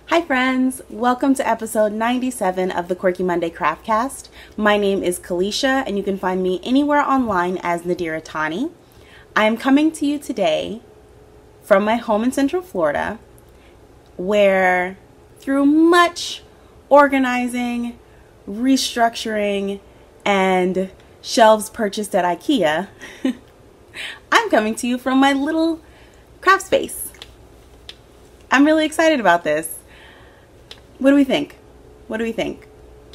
Hi friends, welcome to episode 97 of the Quirky Monday Craftcast. My name is Kalisha and you can find me anywhere online as Nadira Tani. I am coming to you today from my home in Central Florida, where through much organizing, restructuring, and shelves purchased at IKEA, I'm coming to you from my little craft space. I'm really excited about this. What do we think? What do we think?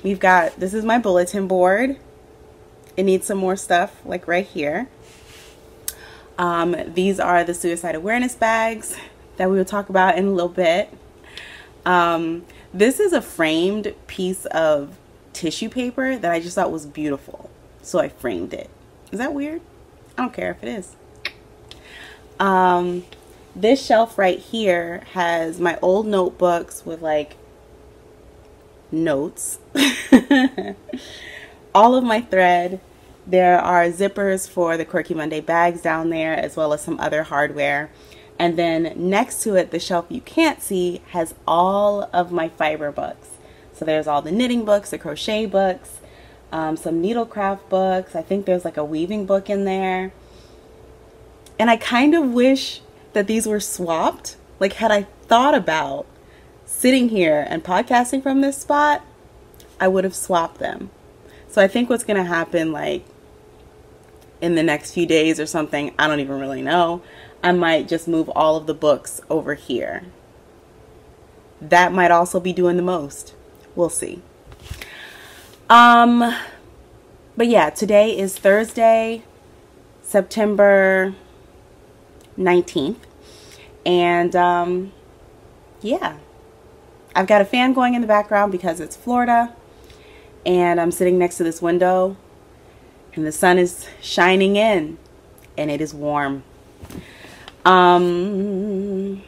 We've got, this is my bulletin board. It needs some more stuff, like right here. These are the suicide awareness bags that we will talk about in a little bit. This is a framed piece of tissue paper that I just thought was beautiful, so I framed it. Is that weird? I don't care if it is. This shelf right here has my old notebooks with like notes. All of my thread. There are zippers for the Quirky Monday bags down there, as well as some other hardware. And then next to it, the shelf you can't see has all of my Fibre books. So there's all the knitting books, the crochet books, some needlecraft books. I think there's like a weaving book in there. And I kind of wish that these were swapped. Like, had I thought about sitting here and podcasting from this spot, I would have swapped them. So I think what's going to happen, like in the next few days or something, I don't even really know, I might just move all of the books over here. That might also be doing the most. We'll see. But yeah, today is Thursday, September 19th. And yeah, I've got a fan going in the background because it's Florida, and I'm sitting next to this window and the sun is shining in and it is warm. I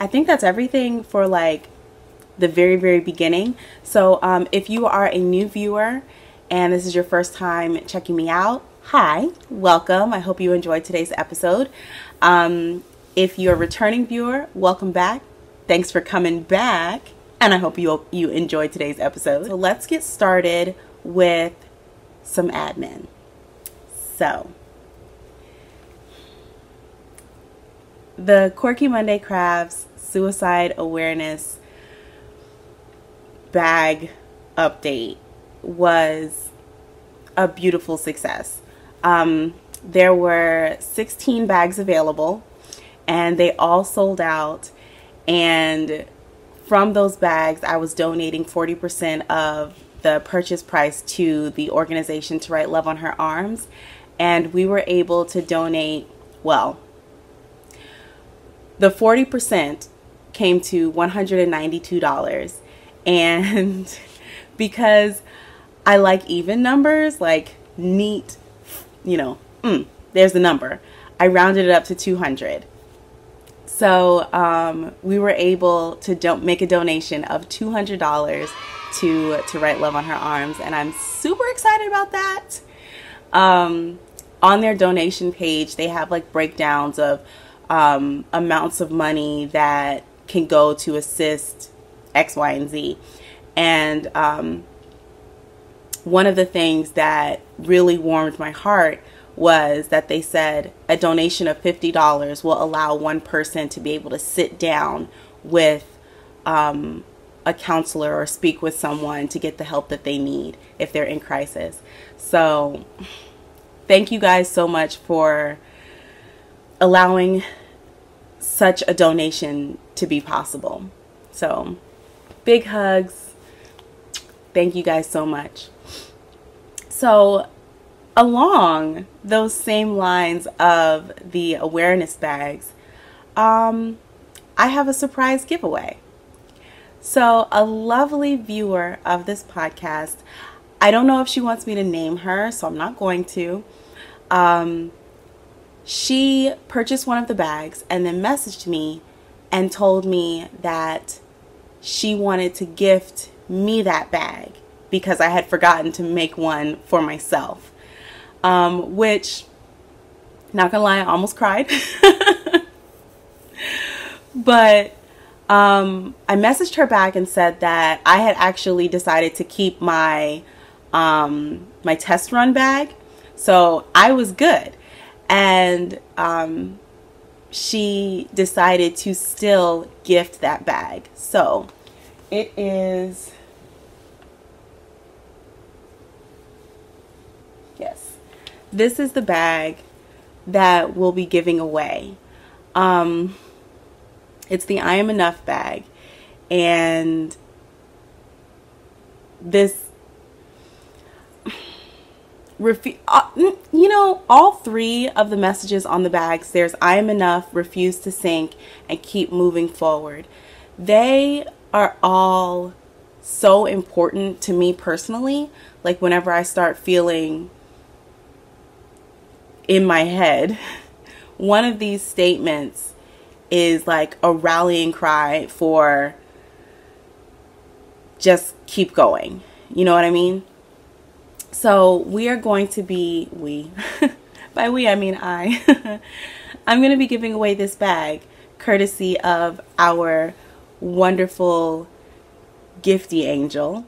think that's everything for like the very beginning. So if you are a new viewer and this is your first time checking me out, hi, welcome. I hope you enjoyed today's episode. If you're a returning viewer, welcome back. Thanks for coming back, and I hope you enjoyed today's episode. So let's get started with some admin. So, the Quirky Monday Crafts Suicide Awareness bag update was a beautiful success. There were 16 bags available, and they all sold out. And from those bags, I was donating 40% of the purchase price to the organization To Write Love on Her Arms. And we were able to donate, well, the 40% came to $192. And because I like even numbers, like neat, you know, there's the number, I rounded it up to 200. So we were able to make a donation of $200 to Write Love on Her Arms, and I'm super excited about that. On their donation page, they have like breakdowns of amounts of money that can go to assist X, Y, and Z. And one of the things that really warmed my heart was that they said a donation of $50 will allow one person to be able to sit down with a counselor or speak with someone to get the help that they need if they're in crisis. So thank you guys so much for allowing such a donation to be possible. So big hugs. Thank you guys so much. So along those same lines of the awareness bags, I have a surprise giveaway. So a lovely viewer of this podcast, I don't know if she wants me to name her, so I'm not going to. She purchased one of the bags and then messaged me and told me that she wanted to gift me that bag because I had forgotten to make one for myself. Which, not gonna lie, I almost cried. But I messaged her back and said that I had actually decided to keep my my test run bag, so I was good. And she decided to still gift that bag. So it is, yes, this is the bag that we'll be giving away. It's the I Am Enough bag, and this you know, all three of the messages on the bags, there's I am enough, refuse to sink, and keep moving forward. They are all so important to me personally. Like whenever I start feeling in my head, one of these statements is like a rallying cry for just keep going. You know what I mean? So we are going to be, by we I mean I, I'm going to be giving away this bag courtesy of our wonderful gifty angel.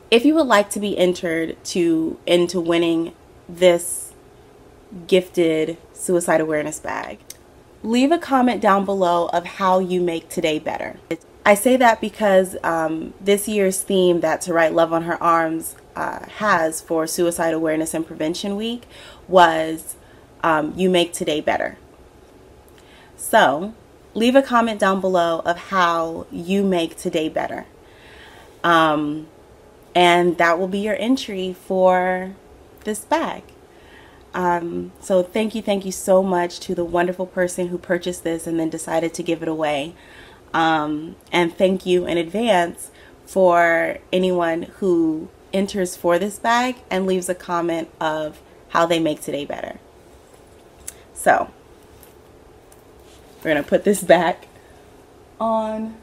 If you would like to be entered into winning this gifted suicide awareness bag, leave a comment down below of how you make today better. I say that because this year's theme that To Write Love on Her Arms has for Suicide Awareness and Prevention Week was you make today better. So leave a comment down below of how you make today better. And that will be your entry for this bag. So thank you so much to the wonderful person who purchased this and then decided to give it away. And thank you in advance for anyone who enters for this bag and leaves a comment of how they make today better. So we're going to put this back on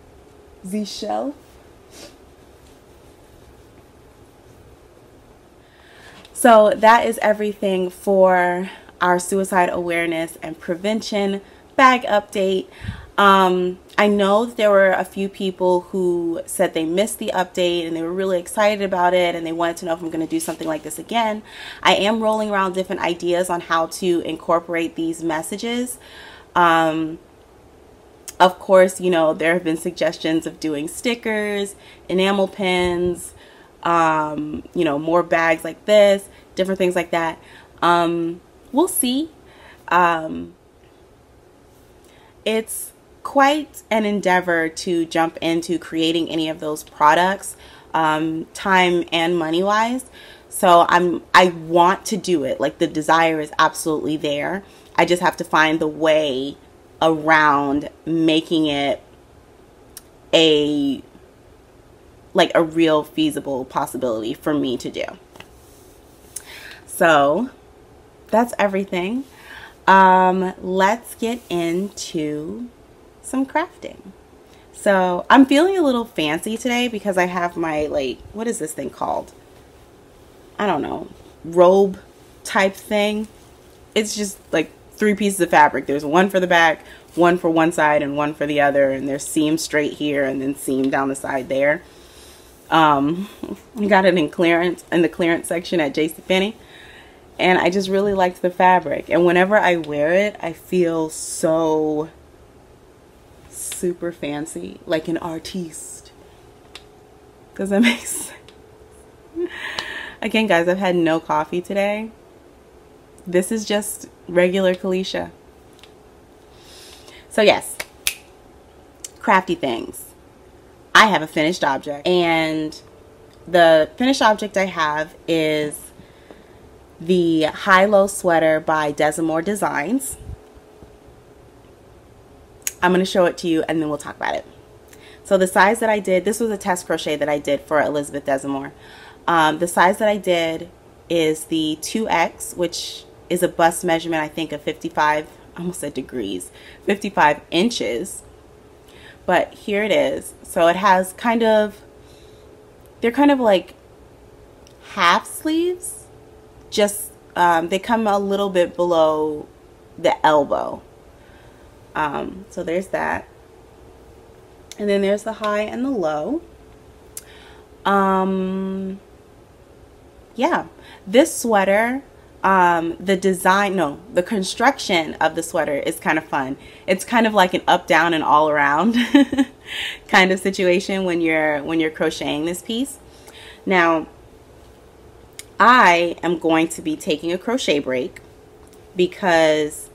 the shelf. So that is everything for our suicide awareness and prevention bag update. I know that there were a few people who said they missed the update and they were really excited about it and they wanted to know if I'm going to do something like this again. I am rolling around different ideas on how to incorporate these messages. Of course, you know, there have been suggestions of doing stickers, enamel pins, you know, more bags like this, different things like that. We'll see. It's quite an endeavor to jump into creating any of those products, time and money wise. So I want to do it. Like the desire is absolutely there. I just have to find the way around making it a real feasible possibility for me to do. So that's everything. Let's get into some crafting. So I'm feeling a little fancy today because I have my, like, what is this thing called? I don't know, robe type thing. It's just like 3 pieces of fabric. There's one for the back, one for one side, and one for the other, and there's seam straight here and then seam down the side there. I got it in clearance, in the clearance section at JCPenney, and I just really liked the fabric, and whenever I wear it I feel so super fancy, like an artiste. Does that make sense? Again, guys, I've had no coffee today. This is just regular Kalisha. So yes, crafty things. I have a finished object, and the finished object I have is the high-low sweater by Desamour Designs. I'm going to show it to you and then we'll talk about it. So the size that I did, this was a test crochet that I did for Elisabeth Desamour. The size that I did is the 2X, which is a bust measurement, I think, of 55, I almost said degrees, 55 inches. But here it is. So it has kind of, they're kind of like half sleeves. Just, they come a little bit below the elbow. So there's that. And then there's the high and the low. Yeah, this sweater, the construction of the sweater is kind of fun. It's kind of like an up, down, and all around kind of situation when you're crocheting this piece. Now, I am going to be taking a crochet break because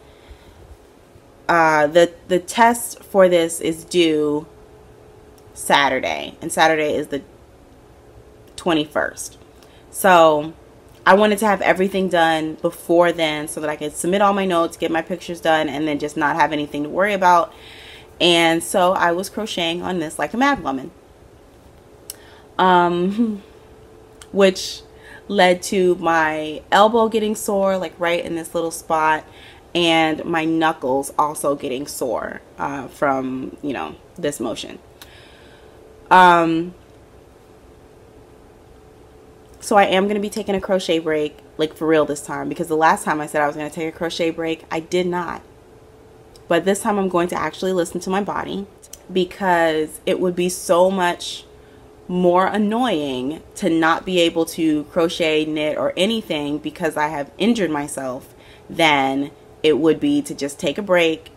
the test for this is due Saturday, and Saturday is the 21st. So I wanted to have everything done before then so that I could submit all my notes, get my pictures done, and then just not have anything to worry about. And so I was crocheting on this like a mad woman, which led to my elbow getting sore, like right in this little spot, and my knuckles also getting sore from, you know, this motion. So I am going to be taking a crochet break, like for real this time, because the last time I said I was going to take a crochet break, I did not. But this time I'm going to actually listen to my body, because it would be so much more annoying to not be able to crochet, knit, or anything because I have injured myself than it would be to just take a break,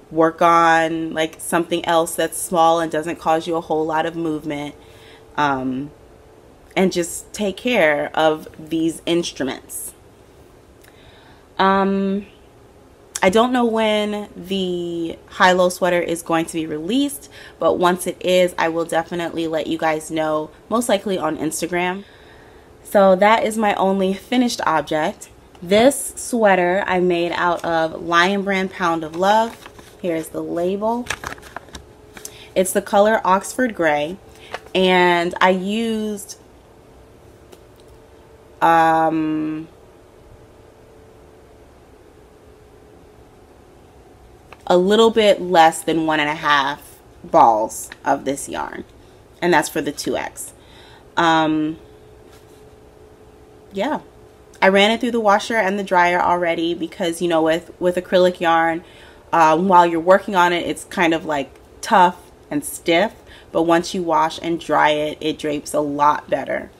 work on like something else that's small and doesn't cause you a whole lot of movement, and just take care of these instruments. I don't know when the high-low sweater is going to be released, but once it is, I will definitely let you guys know, most likely on Instagram. So that is my only finished object. This sweater I made out of Lion Brand Pound of Love. Here's the label. It's the color Oxford Gray, and I used a little bit less than 1.5 balls of this yarn, and that's for the 2X. Yeah, I ran it through the washer and the dryer already because, you know, with acrylic yarn, while you're working on it, it's kind of like tough and stiff, but once you wash and dry it, it drapes a lot better.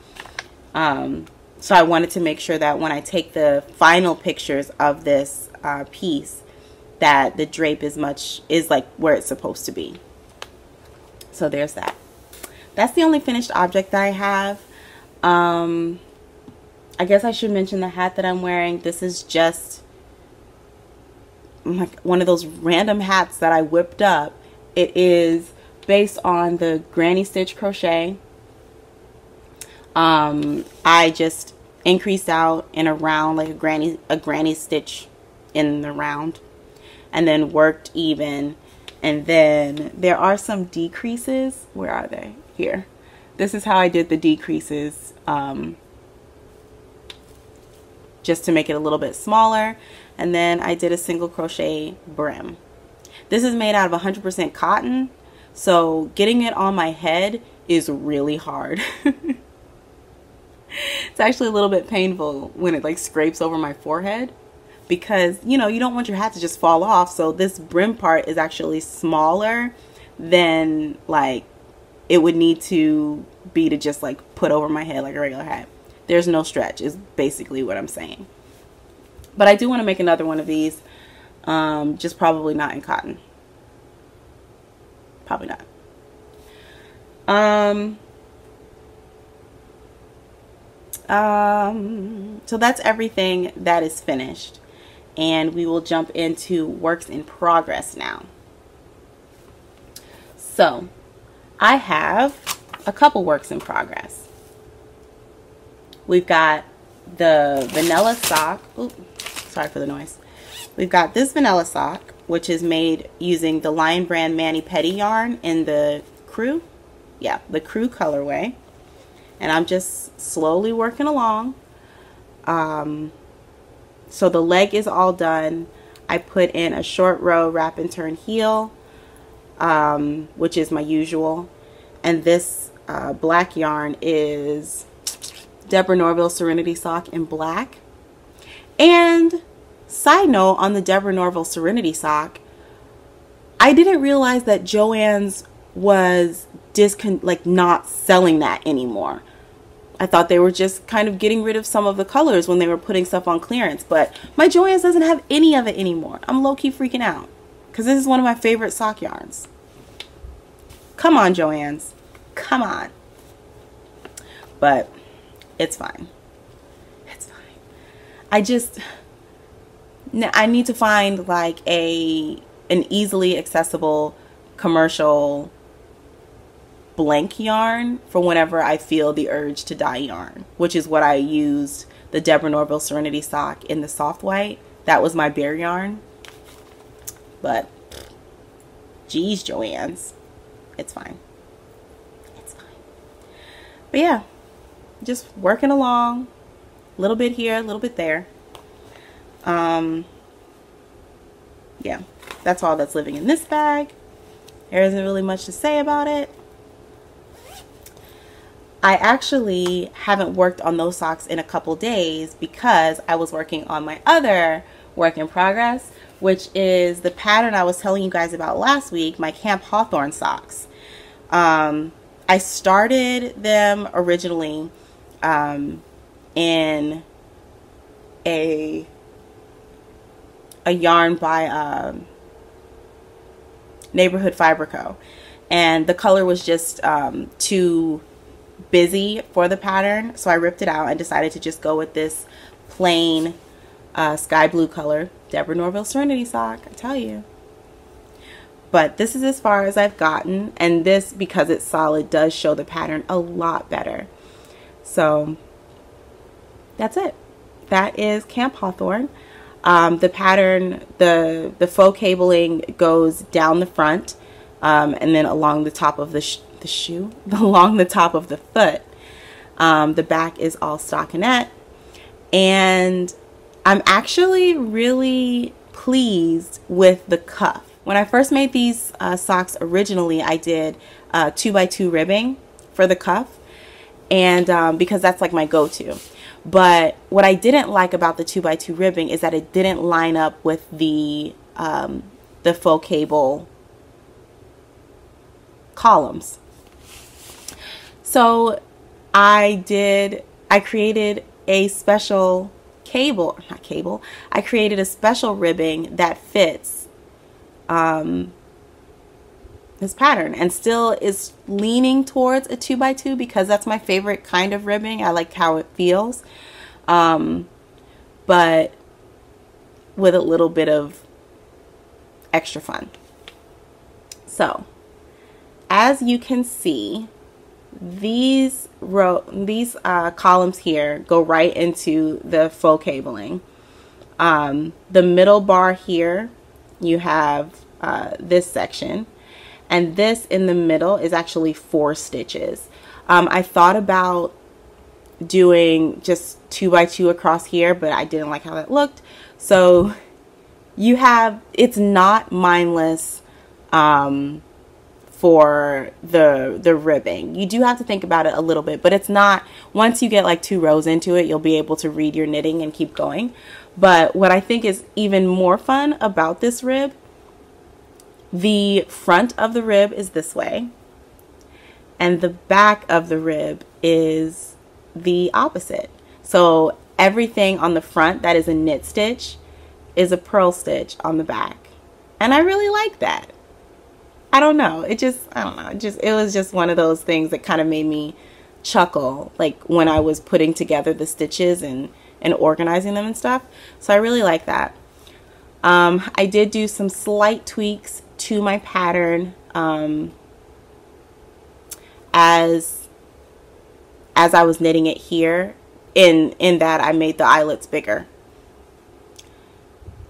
So I wanted to make sure that when I take the final pictures of this piece, that the drape is like where it's supposed to be. So there's that. That's the only finished object that I have. I guess I should mention the hat that I'm wearing. This is just like one of those random hats that I whipped up. It is based on the granny stitch crochet. I just increased out in a round, like a granny stitch in the round, and then worked even. And then there are some decreases. Where are they? Here. This is how I did the decreases, just to make it a little bit smaller. And then I did a single crochet brim. This is made out of 100% cotton, so getting it on my head is really hard. It's actually a little bit painful when it like scrapes over my forehead, because, you know, you don't want your hat to just fall off. So this brim part is actually smaller than like it would need to be to just like put over my head like a regular hat. There's no stretch is basically what I'm saying. But I do want to make another one of these, just probably not in cotton. Probably not. So that's everything that is finished, and we will jump into works in progress now. So I have a couple works in progress. We've got the vanilla sock. Oops, sorry for the noise. We've got this vanilla sock, which is made using the Lion Brand Mani Pedi yarn in the crew. Yeah, the crew colorway. And I'm just slowly working along. So the leg is all done. I put in a short row wrap and turn heel, which is my usual. And this black yarn is Deborah Norville Serenity Sock in black. And side note on the Deborah Norville Serenity Sock, I didn't realize that Joann's was not selling that anymore. I thought they were just kind of getting rid of some of the colors when they were putting stuff on clearance, but my Joann's doesn't have any of it anymore. I'm low-key freaking out because this is one of my favorite sock yarns. Come on, Joann's. Come on. But it's fine. It's fine. I need to find like an easily accessible commercial blank yarn for whenever I feel the urge to dye yarn, which is what I used the Deborah Norville Serenity sock in the soft white. That was my bare yarn. But geez, Joann's, it's fine. It's fine. But yeah, just working along, a little bit here, a little bit there. Yeah, that's all that's living in this bag. There isn't really much to say about it. I actually haven't worked on those socks in a couple days because I was working on my other work in progress, which is the pattern I was telling you guys about last week, my Camp Hawthorne socks. I started them originally in a yarn by Neighborhood Fibre Co. And the color was just too busy for the pattern, so I ripped it out and decided to just go with this plain sky blue color Deborah Norville Serenity sock, I tell you. But this is as far as I've gotten, and this, because it's solid, does show the pattern a lot better. So that's it. That is Camp Hawthorne. The pattern, the faux cabling goes down the front and then along the top of along the top of the foot. The back is all stockinette, and I'm actually really pleased with the cuff. When I first made these socks originally, I did 2x2 ribbing for the cuff, and because that's like my go-to. But what I didn't like about the 2x2 ribbing is that it didn't line up with the faux cable columns. So I created a special I created a special ribbing that fits this pattern and still is leaning towards a 2x2 because that's my favorite kind of ribbing. I like how it feels, but with a little bit of extra fun. So as you can see, these columns here go right into the faux cabling. The middle bar here, you have this section, and this in the middle is actually 4 stitches. I thought about doing just 2x2 across here, but I didn't like how that looked. So you have, it's not mindless for the ribbing. You do have to think about it a little bit, but it's not, once you get like 2 rows into it, you'll be able to read your knitting and keep going. But what I think is even more fun about this rib, the front of the rib is this way, and the back of the rib is the opposite. So everything on the front that is a knit stitch is a purl stitch on the back. And I really like that. I don't know. It was just one of those things that kind of made me chuckle, like when I was putting together the stitches and organizing them and stuff. So I really like that. I did do some slight tweaks to my pattern as I was knitting it here, in that I made the eyelets bigger.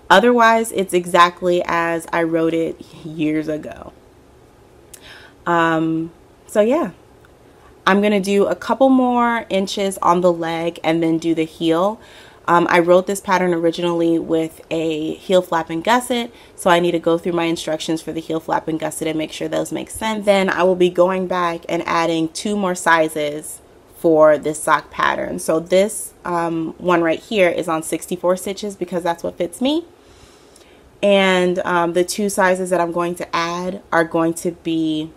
Otherwise, it's exactly as I wrote it years ago. So yeah, I'm gonna do a couple more inches on the leg and then do the heel. I wrote this pattern originally with a heel flap and gusset, so I need to go through my instructions for the heel flap and gusset and make sure those make sense. Then I will be going back and adding 2 more sizes for this sock pattern. So this one right here is on 64 stitches because that's what fits me. And the two sizes that I'm going to add are going to be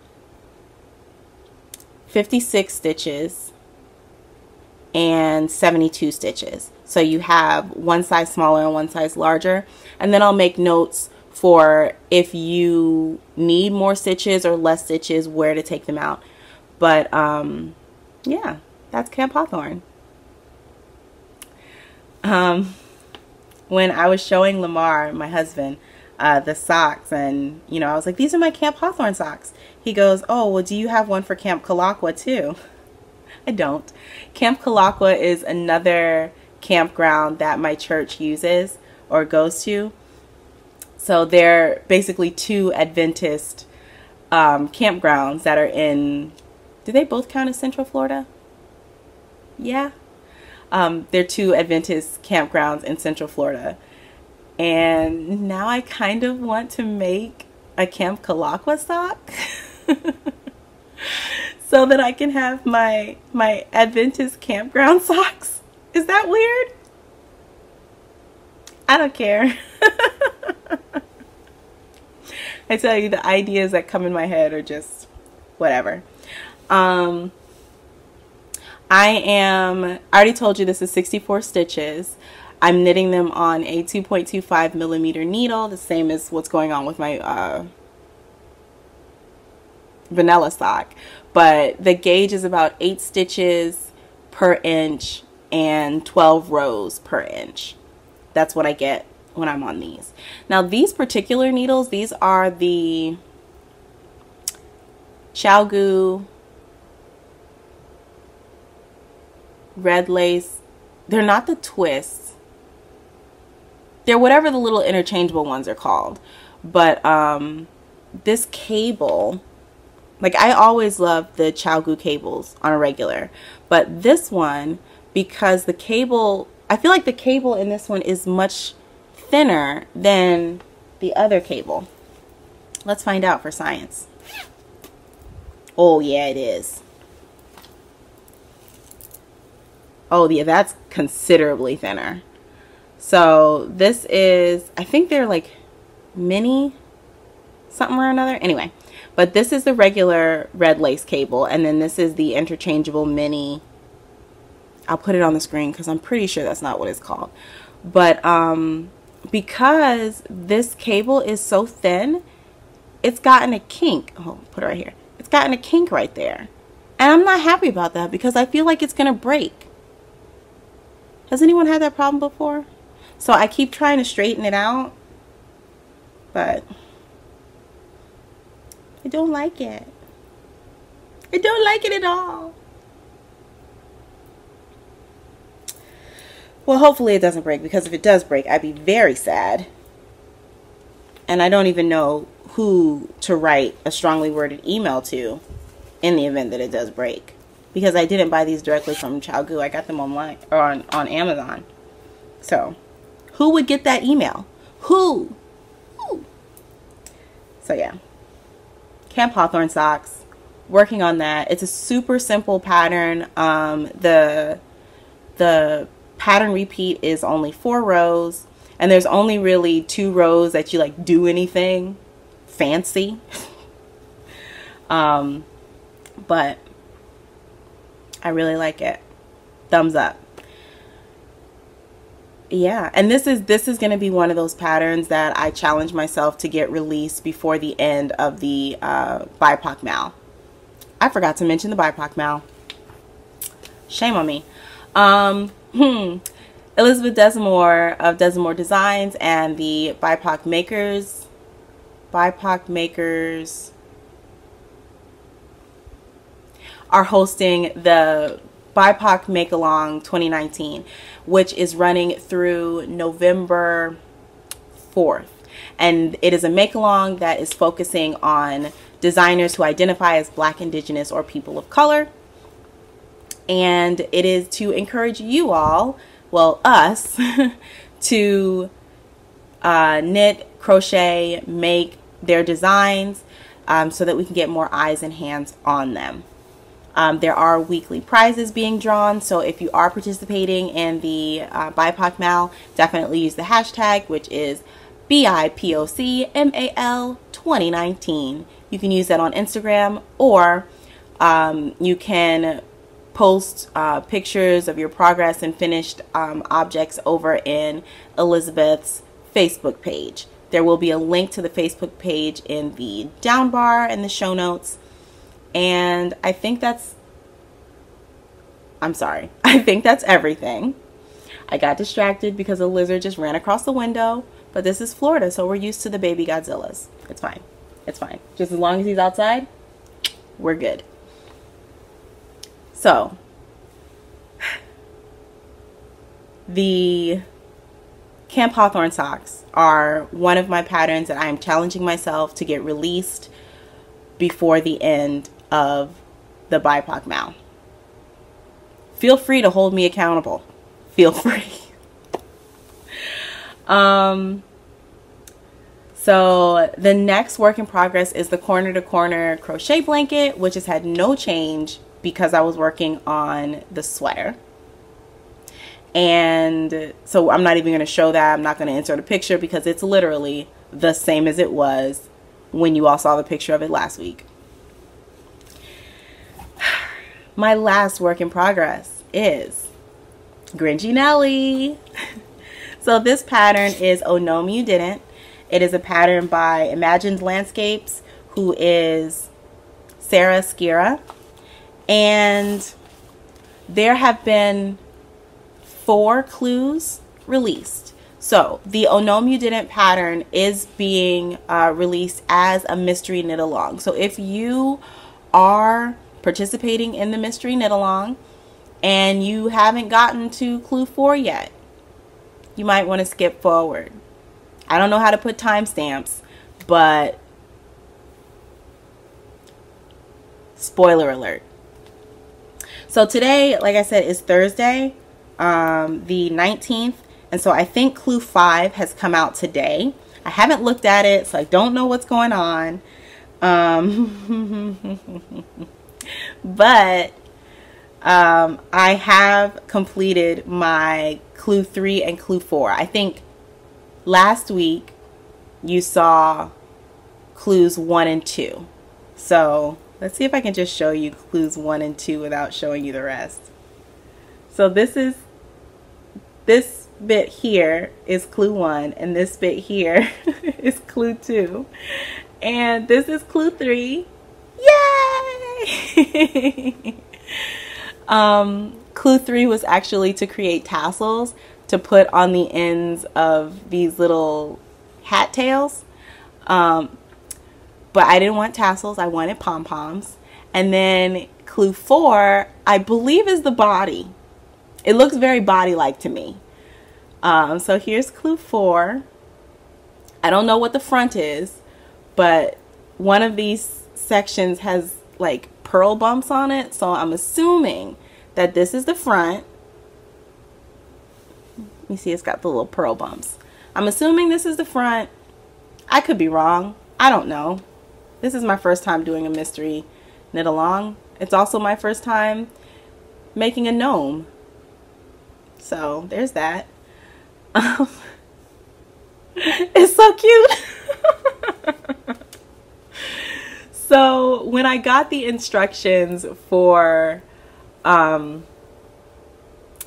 56 stitches and 72 stitches. So you have one size smaller and one size larger. And then I'll make notes for if you need more stitches or less stitches, where to take them out. But yeah, that's Camp Hawthorne. When I was showing Lamar, my husband, the socks, and you know, I was like, these are my Camp Hawthorne socks. He goes, oh, well, do you have one for Camp Kalakwa too? I don't. Camp Kalakwa is another campground that my church uses or goes to. So they're basically two Adventist campgrounds that are in, do they both count as Central Florida? Yeah. They're two Adventist campgrounds in Central Florida. And now I kind of want to make a Camp Kalakwa sock so that I can have my Adventist campground socks. Is that weird? I don't care. I tell you, the ideas that come in my head are just whatever. I already told you this is 64 stitches. I'm knitting them on a 2.25 millimeter needle, the same as what's going on with my vanilla sock. But the gauge is about 8 stitches per inch and 12 rows per inch. That's what I get when I'm on these. Now these particular needles, these are the Chalgu red lace. They're not the twists. They're whatever the little interchangeable ones are called. But this cable, like I always love the Chalgu cables on a regular, but this one, because the cable, I feel like the cable in this one is much thinner than the other cable. Let's find out for science. Oh yeah, it is. Oh yeah, that's considerably thinner. So this is, I think they're like mini something or another. Anyway, but this is the regular red lace cable, and then this is the interchangeable mini. I'll put it on the screen because I'm pretty sure that's not what it's called. But because this cable is so thin, it's gotten a kink. Oh, put it right here. It's gotten a kink right there. And I'm not happy about that because I feel like it's going to break. Has anyone had that problem before? So I keep trying to straighten it out, but I don't like it. I don't like it at all. Well, hopefully it doesn't break, because if it does break, I'd be very sad. And I don't even know who to write a strongly worded email to in the event that it does break. Because I didn't buy these directly from Chalgu. I got them online or on Amazon. So, who would get that email? Who? So yeah. Camp Hawthorne socks. Working on that. It's a super simple pattern. The pattern repeat is only 4 rows. And there's only really 2 rows that you like do anything fancy. But I really like it. Thumbs up. Yeah, and this is going to be one of those patterns that I challenge myself to get released before the end of the BIPOC Mal. I forgot to mention the BIPOC Mal. Shame on me. Elisabeth Desamour of Desamour Designs and the BIPOC Makers are hosting the BIPOC Make Along 2019, which is running through November 4th. And it is a make along that is focusing on designers who identify as Black, Indigenous, or people of color. And it is to encourage you all, well, us, to knit, crochet, make their designs so that we can get more eyes and hands on them. There are weekly prizes being drawn, so if you are participating in the BIPOC Mal, definitely use the hashtag, which is BIPOCMAL 2019. You can use that on Instagram, or you can post pictures of your progress and finished objects over in Elisabeth's Facebook page. There will be a link to the Facebook page in the down bar and the show notes. And I think that's everything. I got distracted because a lizard just ran across the window, but this is Florida, so we're used to the baby Godzillas. It's fine. It's fine. Just as long as he's outside, we're good. So, the Camp Hawthorne socks are one of my patterns that I am challenging myself to get released before the end of the BIPOC Mal. Feel free to hold me accountable. Feel free. So the next work in progress is the corner to corner crochet blanket, which has had no change because I was working on the sweater. And so I'm not even going to show that. I'm not going to insert a picture because it's literally the same as it was when you all saw the picture of it last week. My last work in progress is Grinchy Nelly. So this pattern is Oh Gnome You Didn't. It is a pattern by Imagined Landscapes, who is Sarah Skira. And there have been 4 clues released. So the Oh Gnome You Didn't pattern is being released as a mystery knit along. So if you are participating in the mystery knit along and you haven't gotten to clue 4 yet, you might want to skip forward. I don't know how to put timestamps, but spoiler alert. So today, like I said, is Thursday, the 19th, and so I think clue 5 has come out today. I haven't looked at it, so I don't know what's going on. But I have completed my clue 3 and clue 4. I think last week you saw clues 1 and 2. So let's see if I can just show you clues 1 and 2 without showing you the rest. So this bit here is clue 1, and this bit here is clue 2, and this is clue 3. Yay! Clue 3 was actually to create tassels to put on the ends of these little hat tails. But I didn't want tassels, I wanted pom-poms. And then clue 4, I believe, is the body. It looks very body-like to me. So here's clue 4. I don't know what the front is, but one of these sections has like pearl bumps on it, so I'm assuming that this is the front. You see it's got the little pearl bumps. I'm assuming this is the front. I could be wrong. I don't know. This is my first time doing a mystery knit along. It's also my first time making a gnome. So there's that. It's so cute. So when I got the instructions for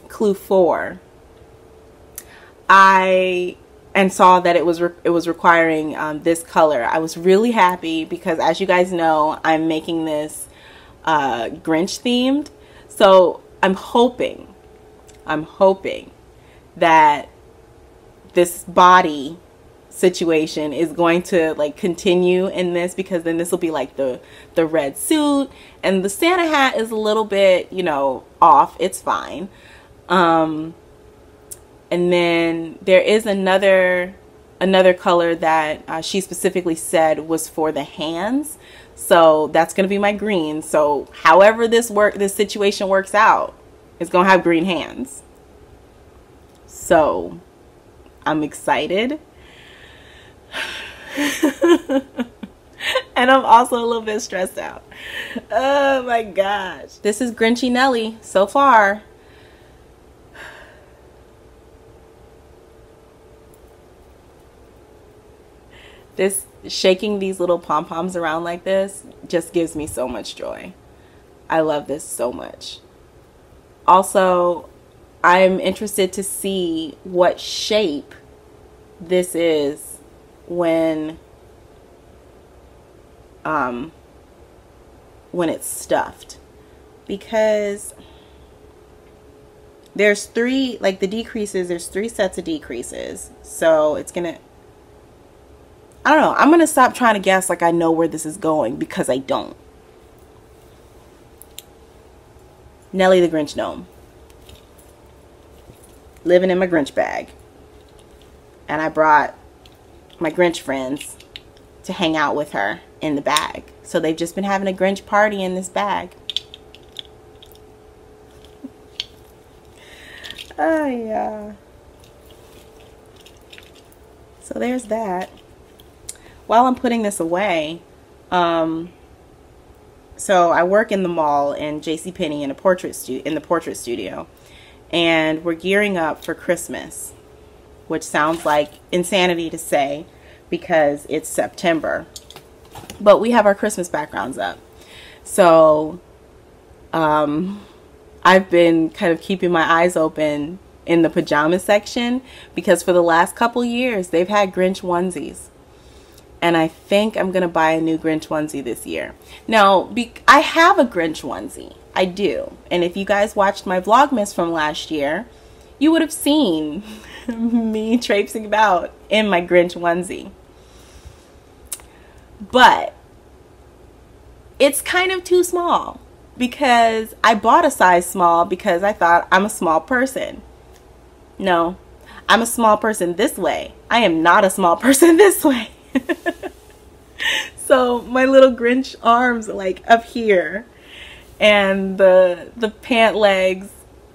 clue 4, I saw that it was requiring this color. I was really happy because, as you guys know, I'm making this Grinch themed. So I'm hoping that this body situation is going to like continue in this, because then this will be like the red suit, and the Santa hat is a little bit, you know, off. It's fine. And then there is another color that she specifically said was for the hands, so that's gonna be my green. So however this situation works out, it's gonna have green hands. So I'm excited. And I'm also a little bit stressed out. Oh my gosh. This is Grinchy Nelly so far. this shaking these little pom-poms around like this just gives me so much joy. I love this so much. Also, I'm interested to see what shape this is when it's stuffed, because there's three, like the decreases, there's 3 sets of decreases, so it's gonna, I don't know, I'm gonna stop trying to guess like I know where this is going, because I don't. Nellie the Grinch gnome, living in my Grinch bag, and I brought my Grinch friends to hang out with her in the bag, so they've just been having a Grinch party in this bag. Oh yeah. So there's that. While I'm putting this away, so I work in the mall in JCPenney in the portrait studio, and we're gearing up for Christmas, which sounds like insanity to say because it's September, but we have our Christmas backgrounds up. So I've been kind of keeping my eyes open in the pajama section, because for the last couple years they've had Grinch onesies, and I think I'm gonna buy a new Grinch onesie this year. Now, I have a Grinch onesie, I do, and if you guys watched my Vlogmas from last year, you would have seen me traipsing about in my Grinch onesie. But it's kind of too small, because I bought a size small because I thought I'm a small person. No, I'm a small person this way. I am not a small person this way. So my little Grinch arms are like up here, and the pant legs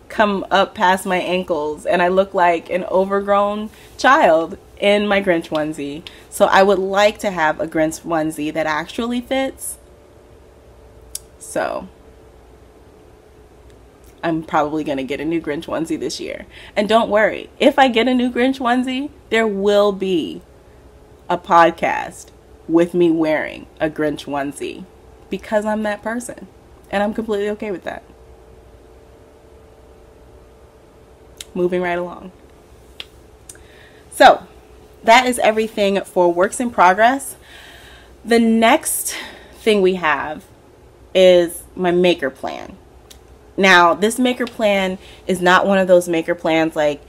come up past my ankles, and I look like an overgrown child in my Grinch onesie. So I would like to have a Grinch onesie that actually fits. So I'm probably going to get a new Grinch onesie this year. And don't worry, if I get a new Grinch onesie, there will be a podcast with me wearing a Grinch onesie, because I'm that person, and I'm completely okay with that. Moving right along. So that is everything for works in progress. The next thing we have is my maker plan. Now, this maker plan is not one of those maker plans like,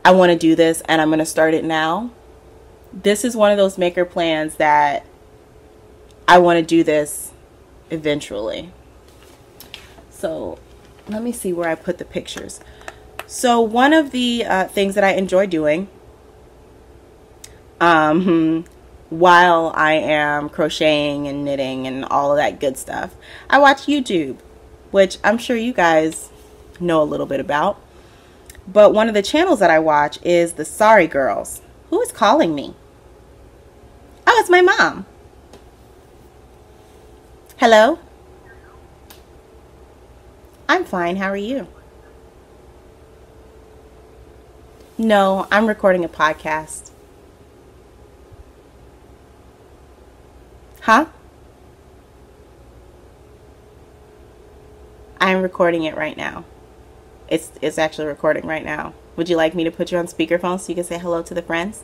I want to do this and I'm going to start it now. This is one of those maker plans that I want to do this eventually. So let me see where I put the pictures. So one of the things that I enjoy doing while I am crocheting and knitting and all of that good stuff, I watch YouTube, which I'm sure you guys know a little bit about. But one of the channels that I watch is the Sorry Girls. Who is calling me? Oh, it's my mom. Hello? I'm fine. How are you? No, I'm recording a podcast. Huh? I'm recording it right now. It's actually recording right now. Would you like me to put you on speakerphone so you can say hello to the friends?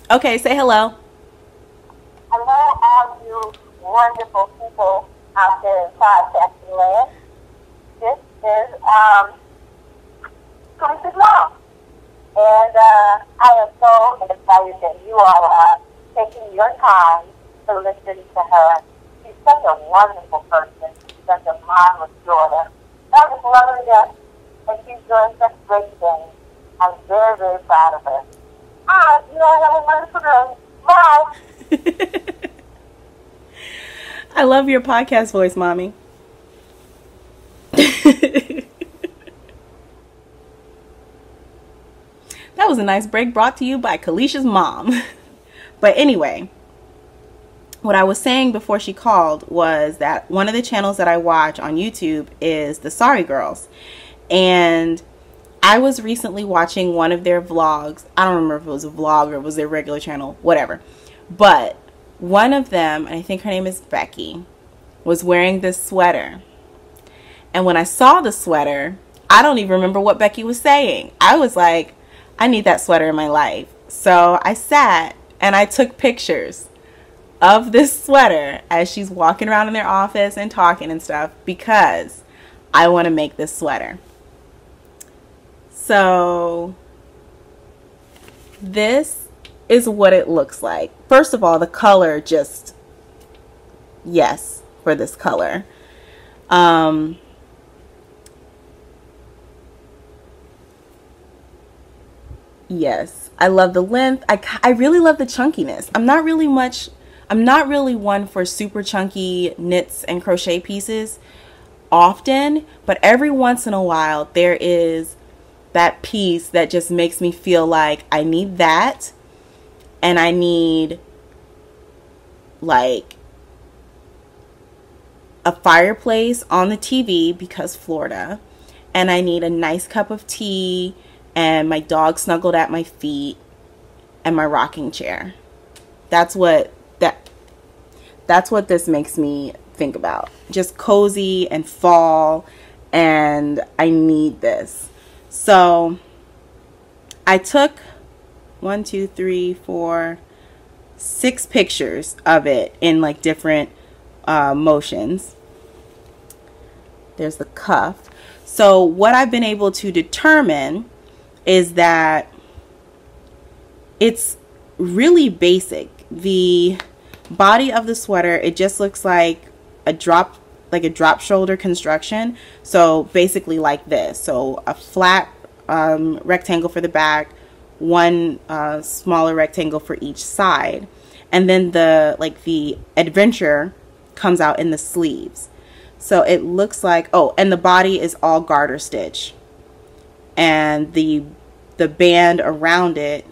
Okay, say hello. Hello, all you wonderful people out there in podcasting land. This is Chris's mom. And I am so excited that you all are taking your time to listen to her. She's such a wonderful person. She's such a marvelous daughter. I just love her to death, and she's doing such great things. I'm very, very proud of her. You know, I have a wonderful day. Bye. I love your podcast voice, Mommy. That was a nice break brought to you by Kalisha's mom. But anyway, what I was saying before she called was that one of the channels that I watch on YouTube is the Sorry Girls. And I was recently watching one of their vlogs. I don't remember if it was a vlog or it was their regular channel, whatever. But one of them, and I think her name is Becky, was wearing this sweater. And when I saw the sweater, I don't even remember what Becky was saying. I was like, I need that sweater in my life. So I sat and I took pictures of this sweater as she's walking around in their office and talking and stuff, because I want to make this sweater. So this is what it looks like. First of all, the color, just yes for this color. Yes, I love the length. I really love the chunkiness. I'm not really one for super chunky knits and crochet pieces often, but every once in a while there is that piece that just makes me feel like I need that, and I need like a fireplace on the TV because Florida, and I need a nice cup of tea and my dog snuggled at my feet and my rocking chair. That's what this makes me think about. Just cozy and fall, and I need this. So I took 6 pictures of it in like different motions. There's the cuff. So what I've been able to determine is that it's really basic. The body of the sweater, it just looks like a drop shoulder construction. So basically like this. So a flat rectangle for the back, one smaller rectangle for each side, and then the adventure comes out in the sleeves. So it looks like, oh, and the body is all garter stitch, and the band around it,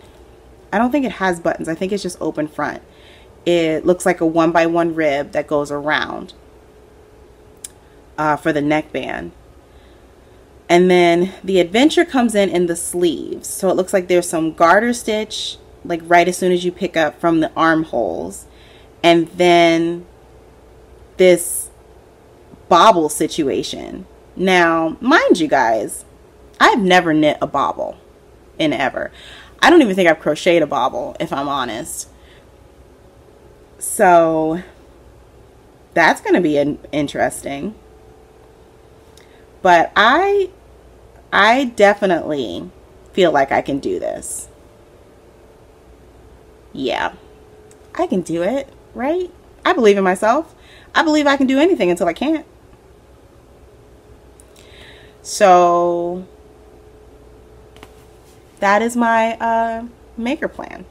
I don't think it has buttons. I think it's just open front. It looks like a 1x1 rib that goes around for the neckband. And then the adventure comes in the sleeves. So it looks like there's some garter stitch like right as soon as you pick up from the armholes. And then this bobble situation. Now, mind you guys, I've never knit a bobble in ever. I don't even think I've crocheted a bobble, if I'm honest. So that's going to be interesting. But I definitely feel like I can do this. Yeah, I can do it, right? I believe in myself. I believe I can do anything until I can't. So that is my maker plan.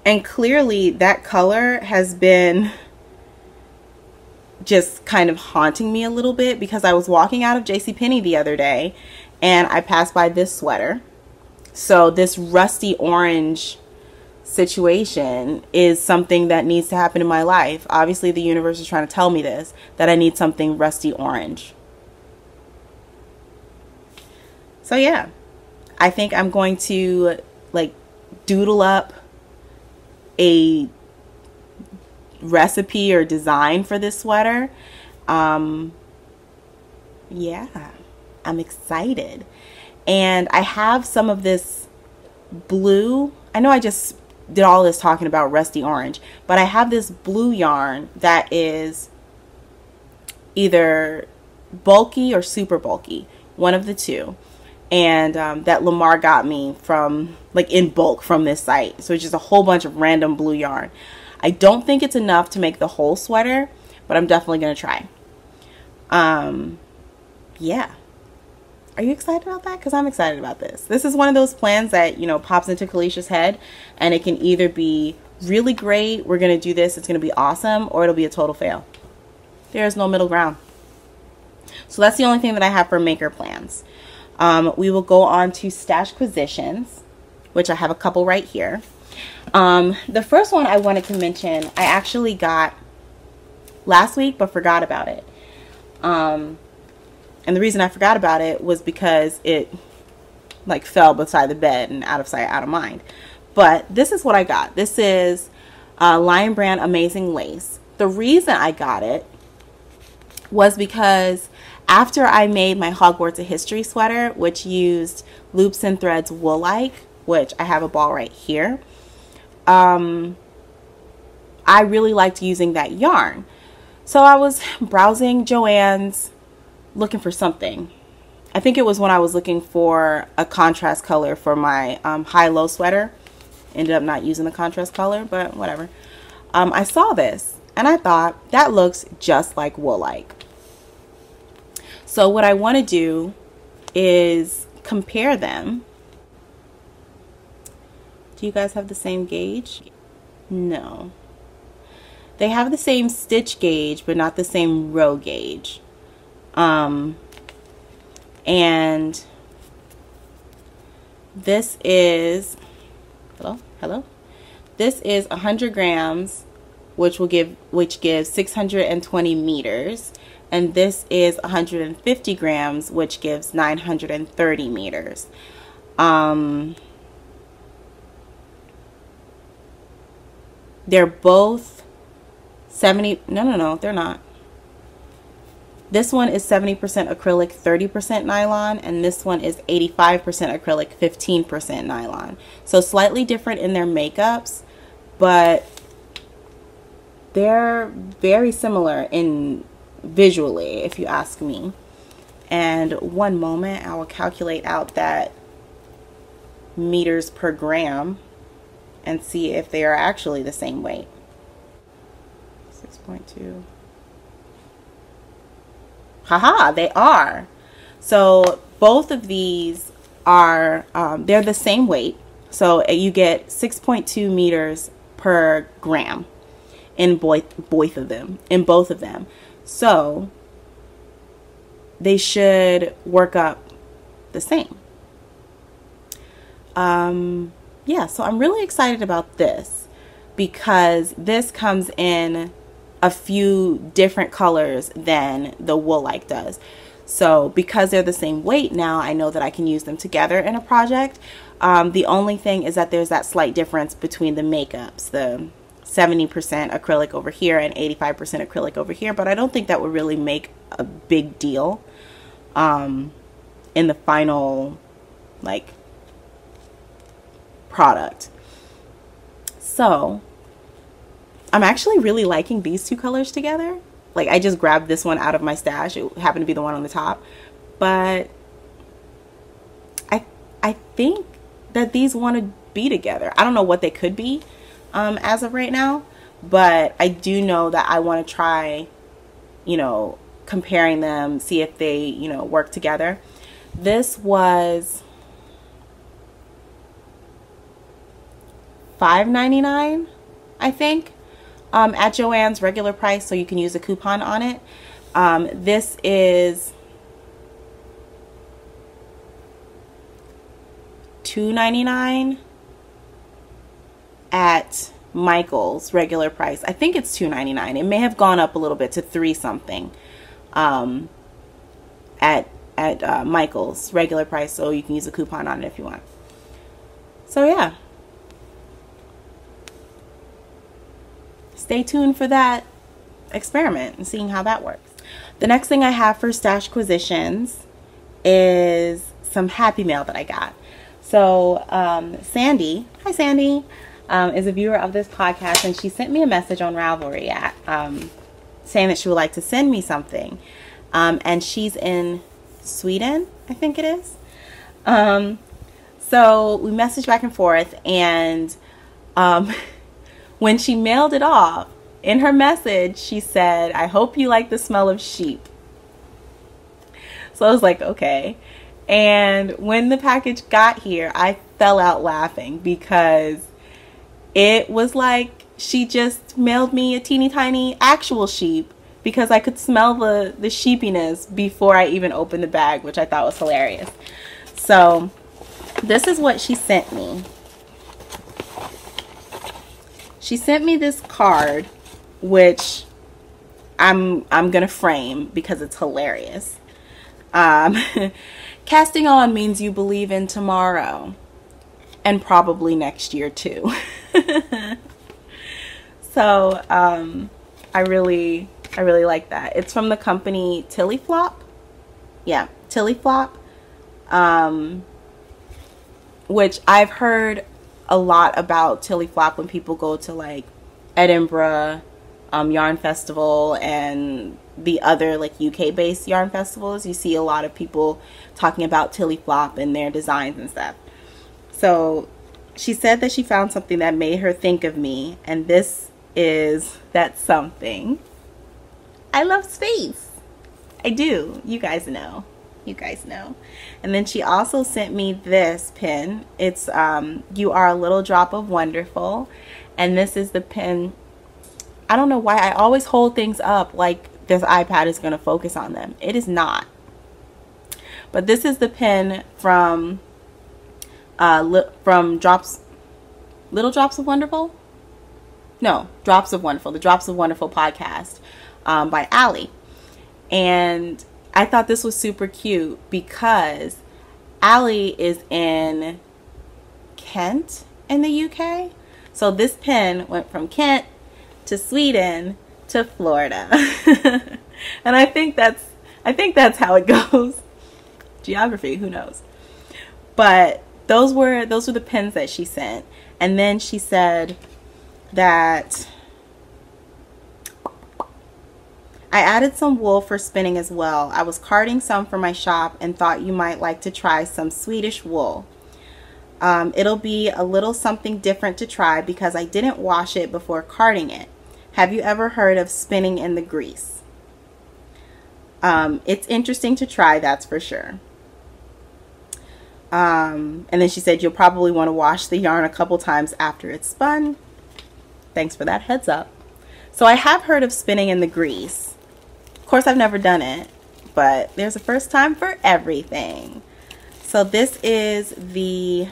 And clearly that color has been just kind of haunting me a little bit, because I was walking out of JCPenney the other day and I passed by this sweater. So this rusty orange situation is something that needs to happen in my life. Obviously the universe is trying to tell me this, that I need something rusty orange. So yeah, I think I'm going to like doodle up a recipe or design for this sweater. Yeah, I'm excited. And I have some of this blue. I know I just did all this talking about rusty orange, but I have this blue yarn that is either bulky or super bulky, one of the two. And that Lamar got me from like in bulk from this site. So it's just a whole bunch of random blue yarn. I don't think it's enough to make the whole sweater, but I'm definitely going to try. Yeah. Are you excited about that? Because I'm excited about this. This is one of those plans that, you know, pops into Kalicia's head, and it can either be really great, we're going to do this, it's going to be awesome, or it'll be a total fail. There's no middle ground. So that's the only thing that I have for maker plans. We will go on to Stashquisitions, which I have a couple right here. The first one I wanted to mention, I actually got last week but forgot about it. And the reason I forgot about it was because it like fell beside the bed and out of sight, out of mind. But this is what I got. This is Lion Brand Amazing Lace. The reason I got it was because after I made my Hogwarts a History sweater, which used Loops and Threads Wool-like, which I have a ball right here, I really liked using that yarn. So I was browsing Joann's looking for something. I think it was when I was looking for a contrast color for my high-low sweater. Ended up not using the contrast color, but whatever. I saw this and I thought that looks just like Wool-like. So what I want to do is compare them. Do you guys have the same gauge? No. They have the same stitch gauge, but not the same row gauge. And this is, hello. This is 100 grams, which gives 620 meters. And this is 150 grams, which gives 930 meters. They're both 70, no, they're not. This one is 70% acrylic, 30% nylon, and this one is 85% acrylic, 15% nylon. So slightly different in their makeups, but they're very similar in visually, if you ask me. And one moment, I will calculate out that meters per gram and see if they are actually the same weight. 6.2. Haha, they are. So both of these are, they're the same weight. So you get 6.2 meters per gram in both of them. So they should work up the same. Yeah, so I'm really excited about this because this comes in a few different colors than the Wool-like does. So because they're the same weight now, I know that I can use them together in a project. The only thing is that there's that slight difference between the makeups, the 70% acrylic over here and 85% acrylic over here, but I don't think that would really make a big deal in the final like product. So I'm actually really liking these two colors together. Like I just grabbed this one out of my stash. It happened to be the one on the top, but I think that these want to be together. I don't know what they could be as of right now, but I do know that I want to try, you know, comparing them, see if they, you know, work together. This was $5.99, I think, at Joann's regular price, so you can use a coupon on it. This is $2.99 at Michael's regular price. I think it's $2.99. It may have gone up a little bit to $3 something at Michael's regular price, so you can use a coupon on it if you want. So yeah, stay tuned for that experiment and seeing how that works. The next thing I have for stash acquisitions is some Happy Mail that I got. So Sandy, hi Sandy, is a viewer of this podcast, and she sent me a message on Ravelry saying that she would like to send me something. And she's in Sweden, I think it is. So we messaged back and forth, and when she mailed it off, in her message, she said, "I hope you like the smell of sheep." So I was like, okay. And when the package got here, I fell out laughing because it was like she just mailed me a teeny tiny actual sheep, because I could smell the sheepiness before I even opened the bag, which I thought was hilarious. So this is what she sent me. She sent me this card, which I'm gonna frame because it's hilarious. Casting on means you believe in tomorrow and probably next year too. So I really like that. It's from the company Tilly Flop. Yeah, Tilly Flop. Which I've heard a lot about Tilly Flop when people go to like Edinburgh Yarn Festival and the other like UK based yarn festivals. You see a lot of people talking about Tilly Flop and their designs and stuff. So she said that she found something that made her think of me, and this is that something. I love space. I do. You guys know. You guys know. And then she also sent me this pin. It's You Are a Little Drop of Wonderful. And this is the pin. I don't know why I always hold things up like this iPad is going to focus on them. It is not. But this is the pin from Little Drops of Wonderful? No, Drops of Wonderful. The Drops of Wonderful podcast by Allie. And I thought this was super cute because Allie is in Kent in the UK. So this pin went from Kent to Sweden to Florida. And I think that's how it goes. Geography, who knows? But those were the pins that she sent. And then she said that I added some wool for spinning as well. I was carding some for my shop and thought you might like to try some Swedish wool. It'll be a little something different to try because I didn't wash it before carding it. Have you ever heard of spinning in the grease? It's interesting to try, that's for sure. And then she said you'll probably want to wash the yarn a couple times after it's spun. Thanks for that heads up. So I have heard of spinning in the grease. Of course, I've never done it, but there's a first time for everything. So this is the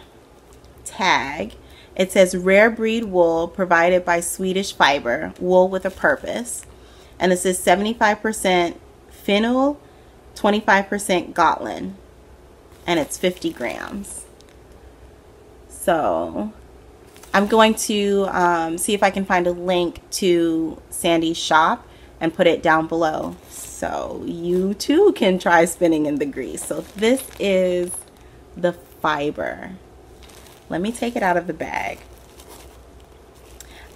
tag. It says rare breed wool provided by Swedish Fibre, wool with a purpose. And it says 75% fennel, 25% Gotland. And it's 50 grams. So I'm going to see if I can find a link to Sandy's shop and put it down below so you too can try spinning in the grease. So this is the Fibre. Let me take it out of the bag.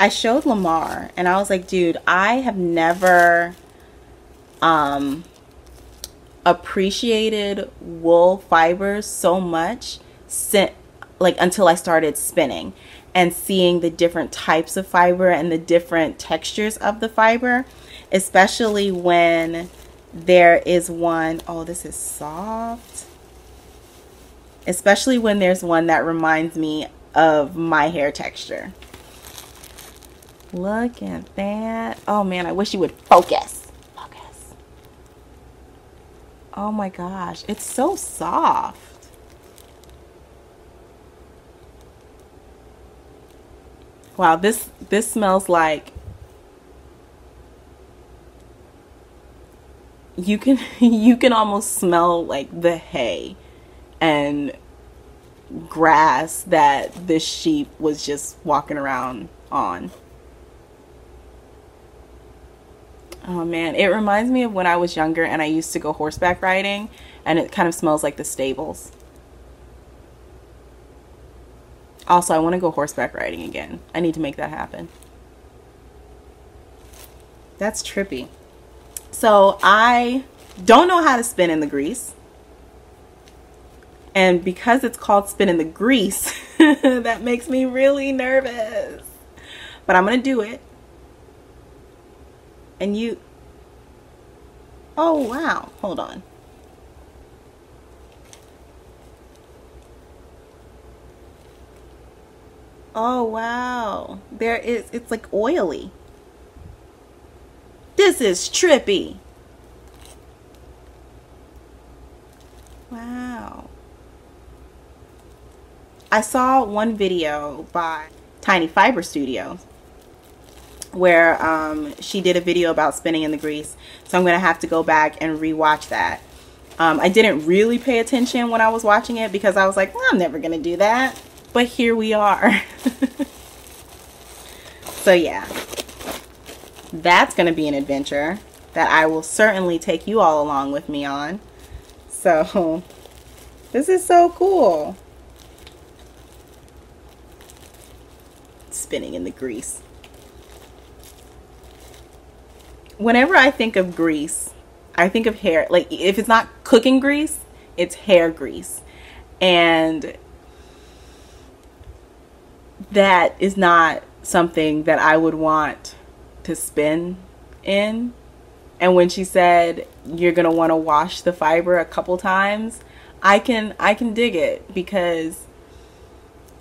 I showed Lamar and I was like, dude, I have never appreciated wool fibers so much until I started spinning and seeing the different types of fiber and the different textures of the fiber, especially when there is one, oh, this is soft, especially when there's one that reminds me of my hair texture. Look at that. Oh man, I wish you would focus. Oh my gosh, it's so soft. Wow, this smells like you can almost smell like the hay and grass that this sheep was just walking around on. Oh man, it reminds me of when I was younger and I used to go horseback riding, and it kind of smells like the stables. Also, I want to go horseback riding again. I need to make that happen. That's trippy. So I don't know how to spin in the grease. And because it's called spin in the grease, that makes me really nervous. But I'm going to do it. And you, oh wow, hold on. Oh wow, it's like oily. This is trippy. Wow. I saw one video by Tiny Fiber Studios where she did a video about spinning in the grease. So I'm going to have to go back and rewatch that. I didn't really pay attention when I was watching it because I was like, well, I'm never gonna do that, but here we are. So yeah, that's gonna be an adventure that I will certainly take you all along with me on. So this is so cool. Spinning in the grease. Whenever I think of grease, I think of hair. Like, if it's not cooking grease, it's hair grease. And that is not something that I would want to spin in. And when she said you're gonna want to wash the fiber a couple times, I can dig it, because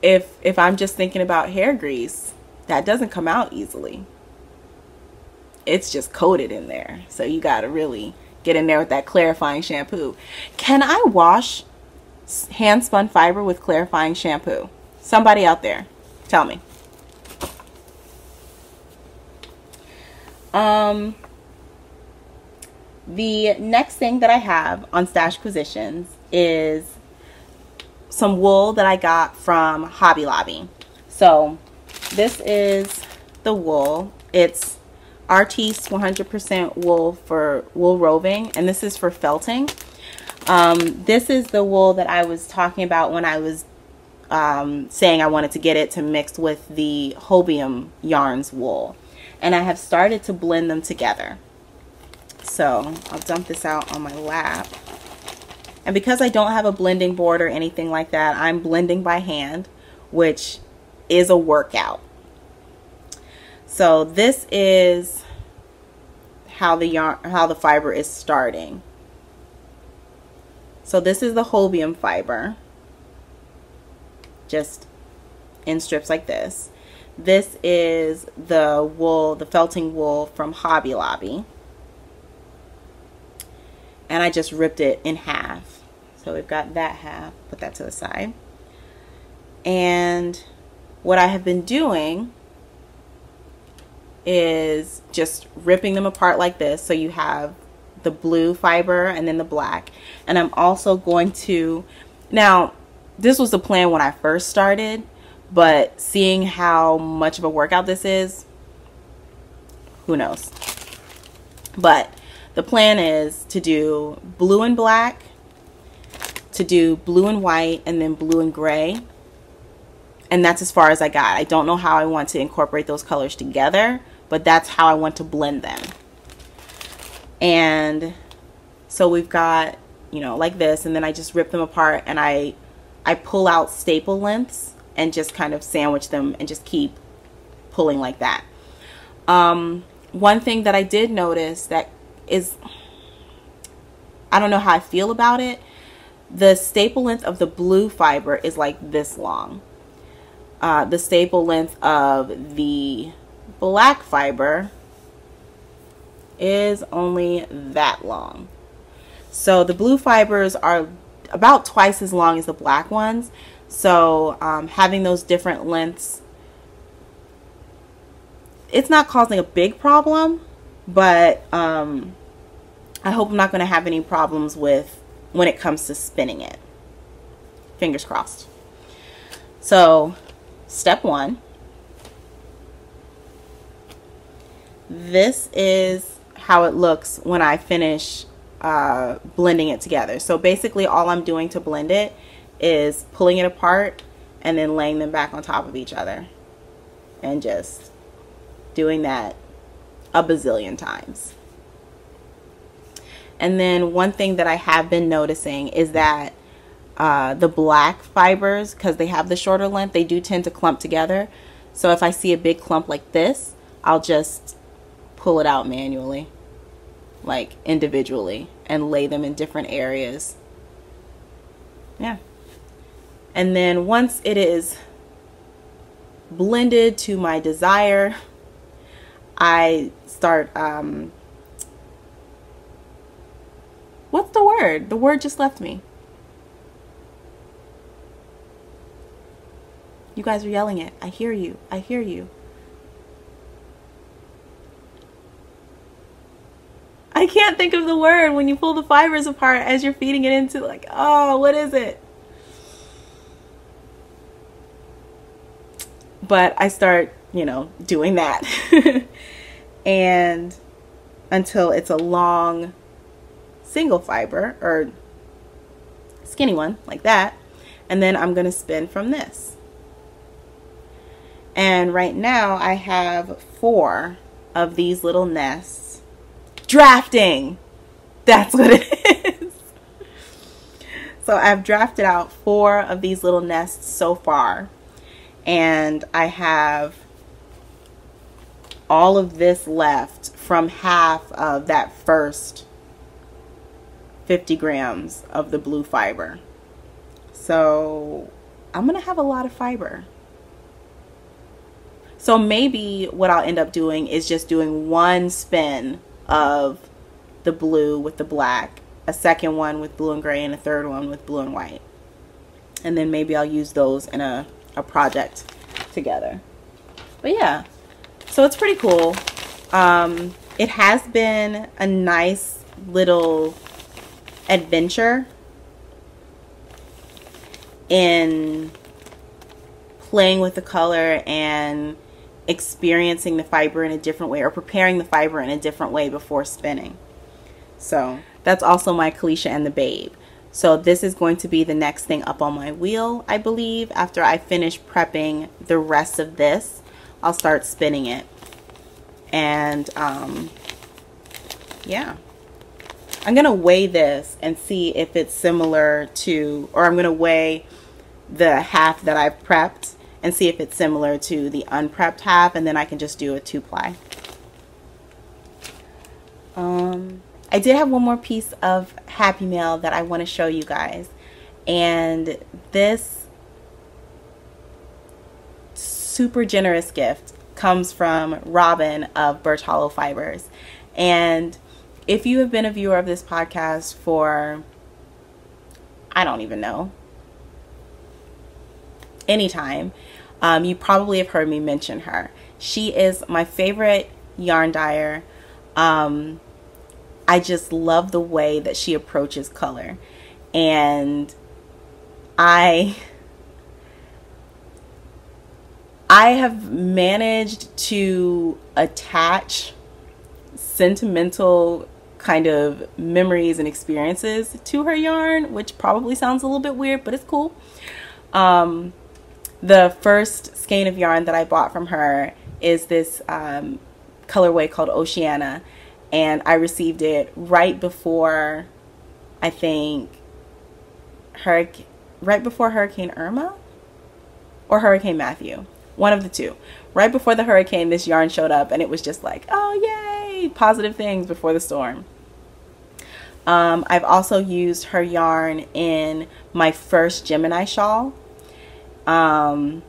if I'm just thinking about hair grease, that doesn't come out easily. It's just coated in there. So you gotta really get in there with that clarifying shampoo. Can I wash hand spun fiber with clarifying shampoo? Somebody out there, tell me. The next thing that I have on Stash Acquisitions is some wool that I got from Hobby Lobby. So this is the wool. It's Artiste 100% wool for wool roving, and this is for felting. This is the wool that I was talking about when I was saying I wanted to get it to mix with the Hobium yarns wool, and I have started to blend them together. So I'll dump this out on my lap, and because I don't have a blending board or anything like that, I'm blending by hand, which is a workout. So this is how the fiber is starting. So this is the Hobium fiber, just in strips like this. This is the wool, the felting wool from Hobby Lobby, and I just ripped it in half. So we've got that half, put that to the side. And what I have been doing is just ripping them apart like this. So you have the blue fiber and then the black. And I'm also going to, now this was the plan when I first started, but seeing how much of a workout this is, who knows. But the plan is to do blue and black, to do blue and white, and then blue and gray. And that's as far as I got. I don't know how I want to incorporate those colors together, but that's how I want to blend them. And so we've got, you know, like this, and then I just rip them apart, and I pull out staple lengths and just kind of sandwich them and just keep pulling like that. One thing that I did notice that is, I don't know how I feel about it, the staple length of the blue fiber is like this long. The staple length of the black fiber is only that long. So the blue fibers are about twice as long as the black ones. So having those different lengths, it's not causing a big problem, but I hope I'm not going to have any problems with when it comes to spinning it. Fingers crossed. So step one, this is how it looks when I finish blending it together. So basically all I'm doing to blend it is pulling it apart and then laying them back on top of each other and just doing that a bazillion times. And then one thing that I have been noticing is that the black fibers, because they have the shorter length, they do tend to clump together. So if I see a big clump like this, I'll just pull it out manually, like individually, and lay them in different areas. Yeah. And then once it is blended to my desire, I start, what's the word? The word just left me. You guys are yelling it. I hear you. I hear you. I can't think of the word when you pull the fibers apart as you're feeding it into, like, oh, what is it? But I start, you know, doing that. And until it's a long single fiber or skinny one like that. And then I'm going to spin from this. And right now I have 4 of these little nests drafting. That's what it is. So I've drafted out 4 of these little nests so far. And I have all of this left from half of that first 50 grams of the blue fiber. So I'm gonna have a lot of fiber. So maybe what I'll end up doing is just doing one spin of the blue with the black, a second one with blue and gray, and a third one with blue and white. And then maybe I'll use those in a project together. But yeah, so it's pretty cool. It has been a nice little adventure in playing with the color and experiencing the fiber in a different way, or preparing the fiber in a different way before spinning. So that's also my Kalisha and the Babe. So this is going to be the next thing up on my wheel, I believe. After I finish prepping the rest of this, I'll start spinning it. And yeah, I'm gonna weigh this and see if it's similar to, or I'm gonna weigh the half that I've prepped and see if it's similar to the unprepped half, and then I can just do a 2-ply. I did have one more piece of Happy Mail that I want to show you guys, and this super generous gift comes from Robin of Birch Hollow Fibers. And if you have been a viewer of this podcast for, I don't even know, anytime, you probably have heard me mention her. She is my favorite yarn dyer. I just love the way that she approaches color, and I have managed to attach sentimental kind of memories and experiences to her yarn, which probably sounds a little bit weird, but it's cool. The first skein of yarn that I bought from her is this colorway called Oceana, and I received it right before, I think, right before Hurricane Irma or Hurricane Matthew, one of the two. Right before the hurricane, this yarn showed up, and it was just like, oh yay, positive things before the storm. I've also used her yarn in my first Gemini shawl. And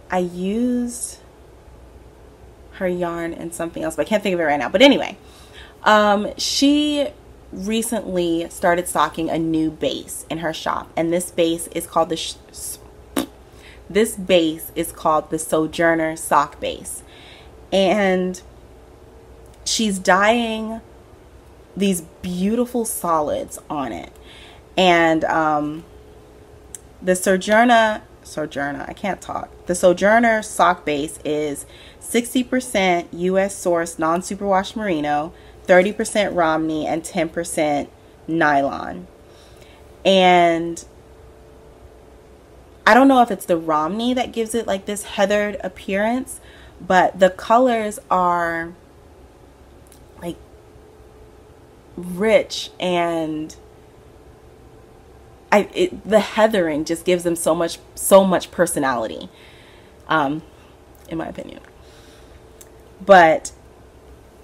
I used her yarn in something else, but I can't think of it right now. But anyway, she recently started stocking a new base in her shop, and this base is called the Sojourner sock base, and she's dyeing these beautiful solids on it. And the Sojourner, the Sojourner sock base is 60% US sourced non-superwash merino, 30% Romney, and 10% nylon. And I don't know if it's the Romney that gives it like this heathered appearance, but the colors are like rich, and the heathering just gives them so much personality, in my opinion. But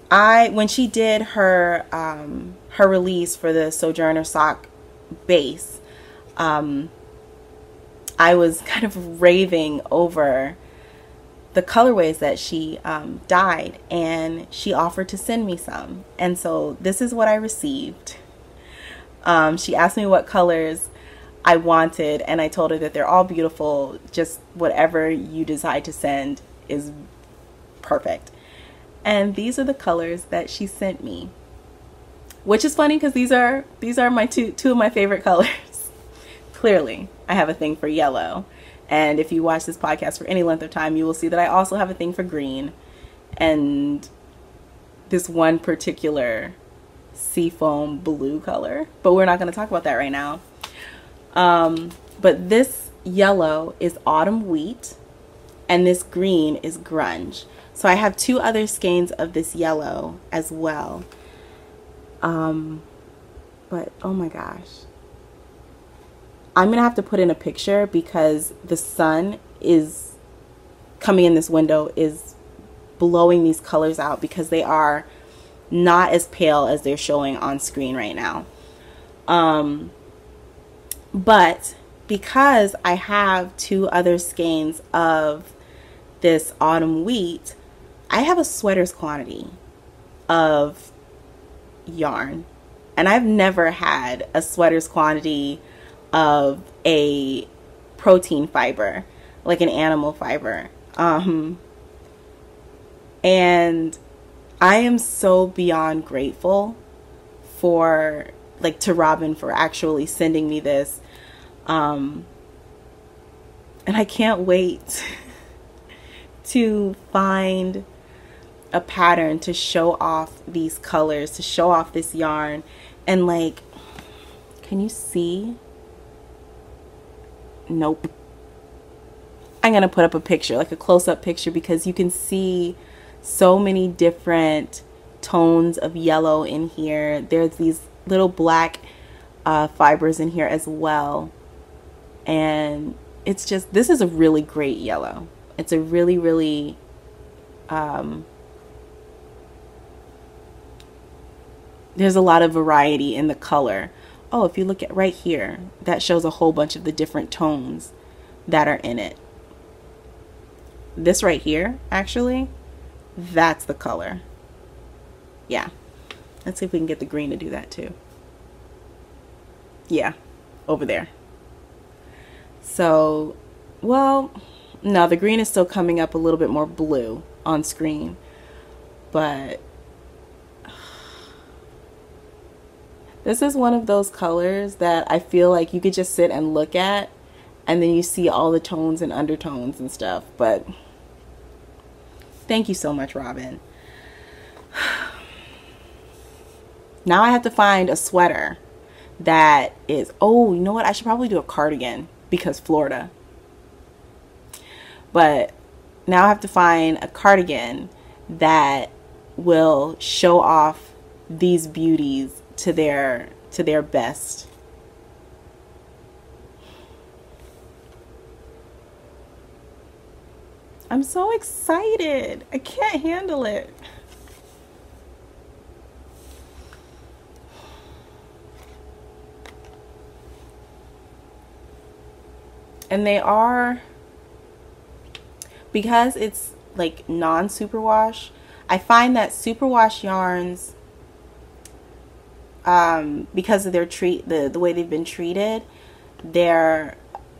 when she did her her release for the Sojourner sock base, I was kind of raving over the colorways that she dyed, and she offered to send me some, and so this is what I received. She asked me what colors I wanted, and I told her that they're all beautiful, just whatever you decide to send is perfect. And these are the colors that she sent me, which is funny because these are my two of my favorite colors. Clearly, I have a thing for yellow. And if you watch this podcast for any length of time, you will see that I also have a thing for green. And this one particular seafoam blue color. But we're not going to talk about that right now. But this yellow is autumn wheat. And this green is grunge. So I have 2 other skeins of this yellow as well. But oh my gosh. I'm going to have to put in a picture because the sun is coming in this window is blowing these colors out because they are not as pale as they're showing on screen right now. But because I have 2 other skeins of this autumn wheat, I have a sweater's quantity of yarn. And I've never had a sweater's quantity of a protein fiber, like an animal fiber. And I am so beyond grateful for, like, to Robin for actually sending me this. And I can't wait to find a pattern to show off these colors, to show off this yarn. And like, can you see? Nope. I'm gonna put up a picture, like a close-up picture, because you can see so many different tones of yellow in here. There's these little black fibers in here as well. And it's just, this is a really great yellow. It's a really, really there's a lot of variety in the color. Oh, if you look at right here, that shows a whole bunch of the different tones that are in it. This right here, actually, that's the color. Yeah. Let's see if we can get the green to do that too. Yeah, over there. So, well, no, the green is still coming up a little bit more blue on screen, but this is one of those colors that I feel like you could just sit and look at, and then you see all the tones and undertones and stuff. But thank you so much, Robin. Now I have to find a sweater that is, oh, you know what? I should probably do a cardigan because Florida. But now I have to find a cardigan that will show off these beauties to their best. I'm so excited. I can't handle it. And they are, because it's like non-superwash, I find that superwash yarns, because of their the way they've been treated, they're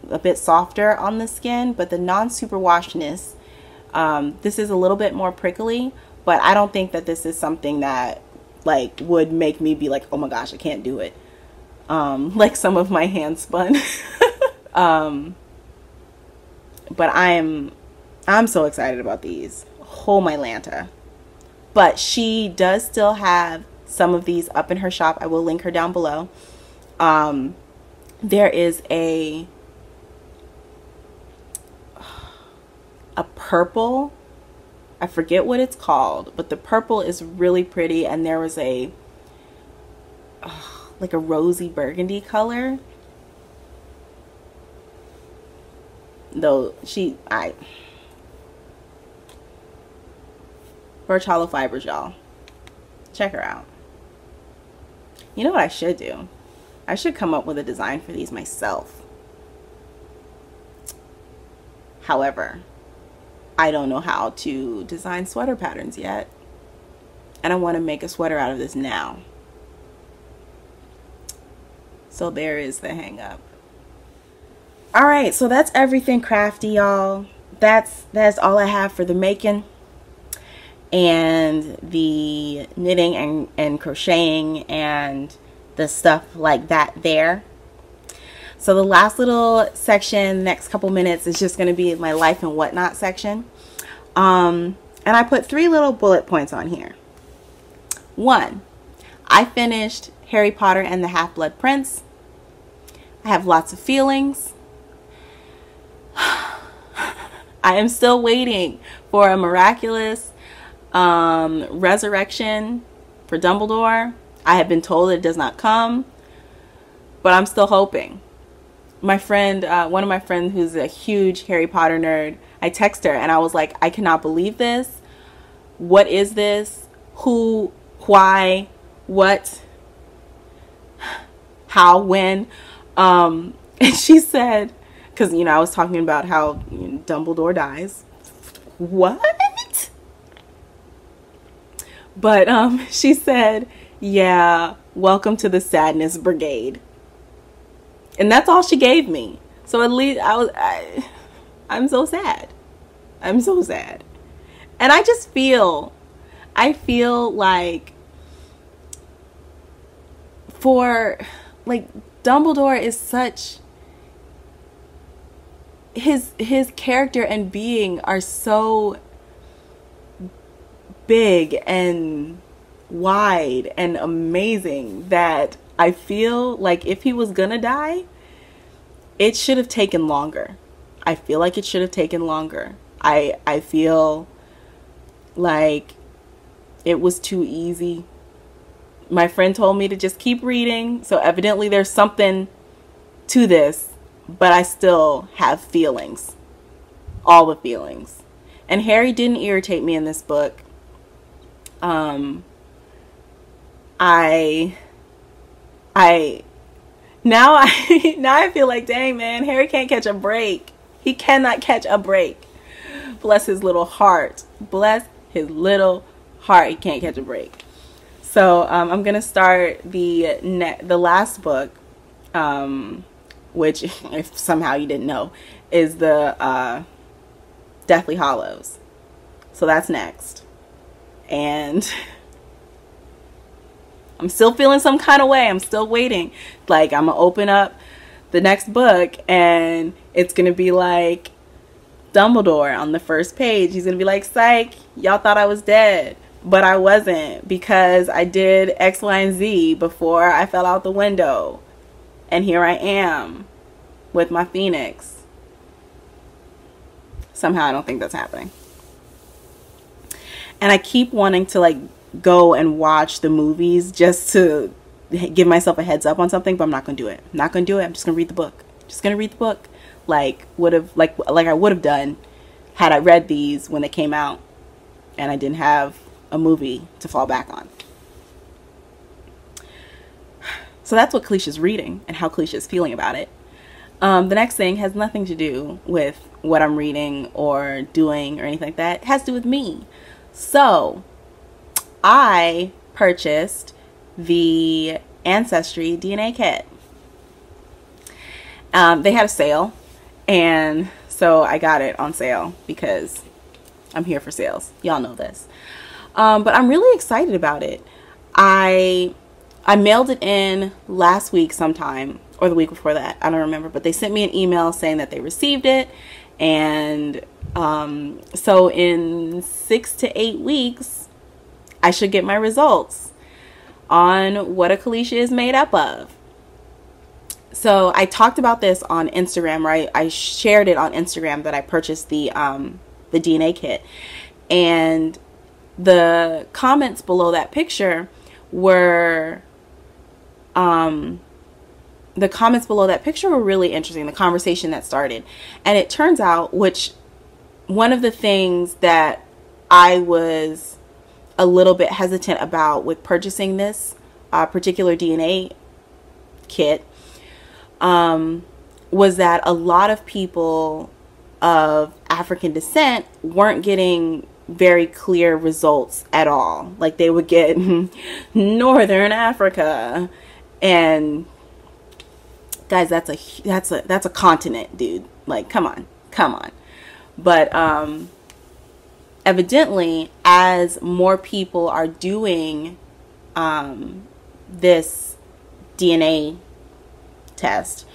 a bit softer on the skin. But the non-superwashness, this is a little bit more prickly, but I don't think that this is something that like would make me be like, oh my gosh, I can't do it. Like some of my hand spun. But I'm so excited about these. Oh my Lanta. But she does still have some of these up in her shop. I will link her down below. There is a purple, I forget what it's called, but the purple is really pretty. And there was a like a rosy burgundy color, though Birch Hollow Fibers, y'all, check her out. You know what I should do? I should come up with a design for these myself. However, I don't know how to design sweater patterns yet, and I want to make a sweater out of this now. So there is the hang up. All right, so that's everything crafty, y'all. That's all I have for the making. and the knitting and crocheting and the stuff like that there. So the last little section, next couple minutes, is just going to be my life and whatnot section. And I put 3 little bullet points on here. 1, I finished Harry Potter and the Half-Blood Prince. I have lots of feelings. I am still waiting for a miraculous resurrection for Dumbledore. I have been told it does not come, but I'm still hoping. My friend, one of my friends who's a huge Harry Potter nerd, I text her and I was like, I cannot believe this. What is this? Who, why, what, how, when? And she said, because, you know, I was talking about how Dumbledore dies. What? But she said, yeah, welcome to the sadness brigade. And that's all she gave me. So at least I'm so sad. I'm so sad. And I just feel, like Dumbledore is such, his character and being are so big and wide and amazing that I feel like if he was gonna die, it should have taken longer. I feel like it should have taken longer. I feel like it was too easy. My friend told me to just keep reading, so evidently there's something to this, but I still have feelings. All the feelings. And Harry didn't irritate me in this book. Now I feel like, dang man, Harry can't catch a break. He cannot catch a break. Bless his little heart. Bless his little heart. He can't catch a break. So I'm gonna start the last book, which, if somehow you didn't know, is the Deathly Hallows. So that's next, and I'm still feeling some kind of way. I'm still waiting. Like, I'm gonna open up the next book and it's gonna be like Dumbledore on the first page. He's gonna be like, psych, y'all thought I was dead, but I wasn't, because I did X, Y, and Z before I fell out the window, and here I am with my phoenix. Somehow I don't think that's happening. And I keep wanting to like go and watch the movies just to give myself a heads up on something, but I'm not gonna do it. I'm not gonna do it. I'm just gonna read the book. Just gonna read the book, like I would have done had I read these when they came out and I didn't have a movie to fall back on. So that's what Kalisha's reading and how Kalisha's feeling about it. The next thing has nothing to do with what I'm reading or doing or anything like that. It has to do with me. So I purchased the Ancestry DNA kit. They had a sale, and so I got it on sale because I'm here for sales. Y'all know this. But I'm really excited about it. I mailed it in last week sometime, or the week before that. I don't remember, but they sent me an email saying that they received it, and so in 6 to 8 weeks I should get my results on what a Kalisha is made up of. So I talked about this on Instagram, right? I shared it on Instagram that I purchased the DNA kit, and the comments below that picture were really interesting, the conversation that started. And it turns out, which one of the things that I was a little bit hesitant about with purchasing this particular DNA kit was that a lot of people of African descent weren't getting very clear results at all. Like, they would get Northern Africa, and guys, that's a continent, dude. Like, come on. But and evidently, as more people are doing this DNA test,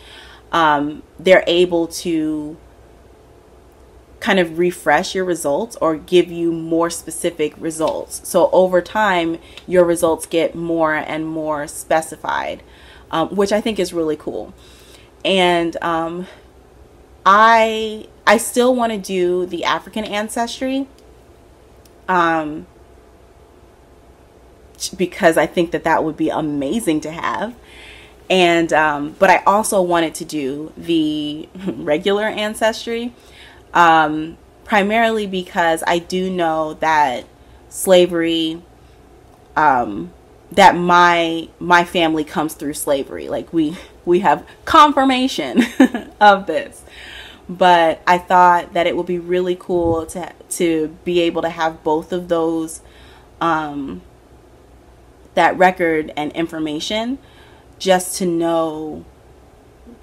they're able to kind of refresh your results or give you more specific results. So over time, your results get more and more specified, which I think is really cool. And I still want to do the African ancestry, because I think that would be amazing to have. And but I also wanted to do the regular ancestry, primarily because I do know that slavery, that my family comes through slavery. Like we have confirmation of this. But I thought that it would be really cool to be able to have both of those, that record and information, just to know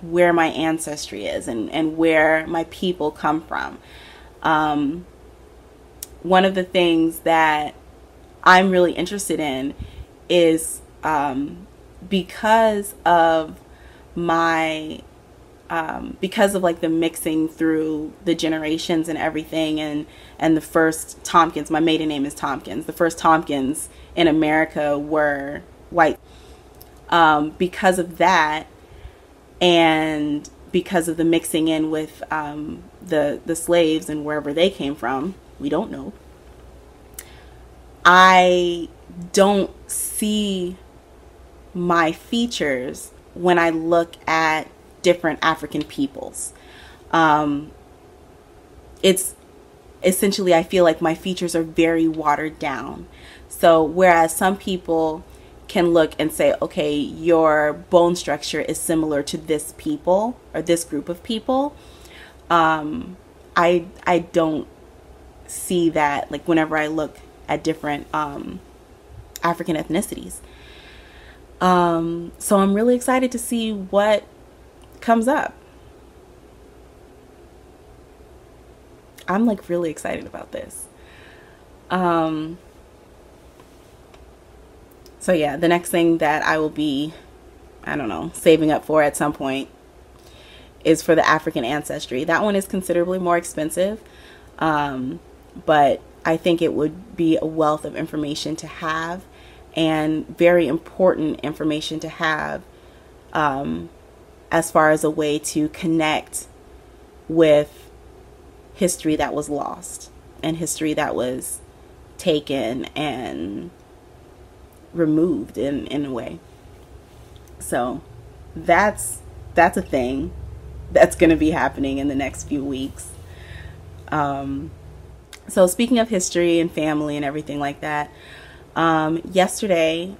where my ancestry is and where my people come from. One of the things that I'm really interested in is, because of like the mixing through the generations and everything, and the first Tompkins, my maiden name is Tompkins, the first Tompkins in America were white. Because of that, and because of the mixing in with the slaves and wherever they came from, we don't know, I don't see my features when I look at different African peoples. It's essentially, I feel like my features are very watered down. So whereas some people can look and say, okay, your bone structure is similar to this people or this group of people, I don't see that, like, whenever I look at different African ethnicities. So I'm really excited to see what comes up. I'm like really excited about this. So yeah, the next thing that I will be, I don't know, saving up for at some point is for the African ancestry. That one is considerably more expensive, but I think it would be a wealth of information to have, and very important information to have, as far as a way to connect with history that was lost and history that was taken and removed in a way. So that's a thing that's going to be happening in the next few weeks. So speaking of history and family and everything like that, yesterday,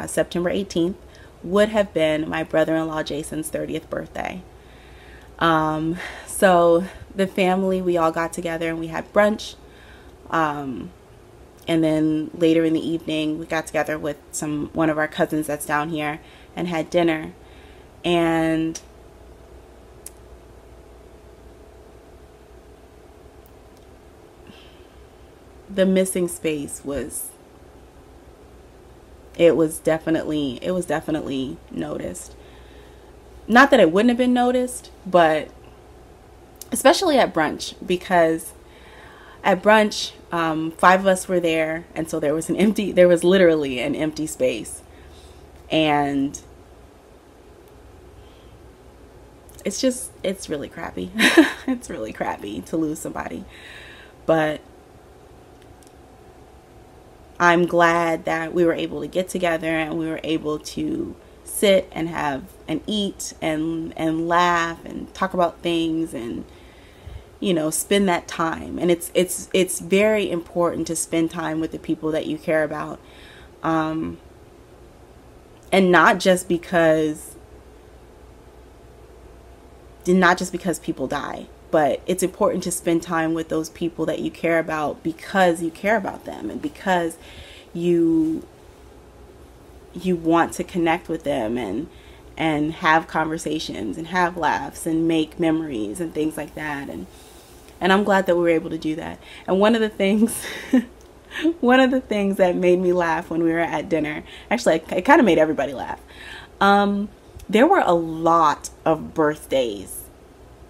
September 18th, would have been my brother-in-law Jason's 30th birthday. So the family, we all got together and we had brunch. And then later in the evening, we got together with one of our cousins that's down here and had dinner. And the missing space was definitely noticed. Not that it wouldn't have been noticed, but especially at brunch, because at brunch, 5 of us were there, and so there was literally an empty space. And it's really crappy. It's really crappy to lose somebody. But I'm glad that we were able to get together and we were able to sit and have and eat and laugh and talk about things and, you know, spend that time. And it's very important to spend time with the people that you care about. And not just because people die, but it's important to spend time with those people that you care about because you care about them and because you want to connect with them and have conversations and have laughs and make memories and things like that. And I'm glad that we were able to do that. And one of the things that made me laugh when we were at dinner, actually it kind of made everybody laugh. There were a lot of birthdays.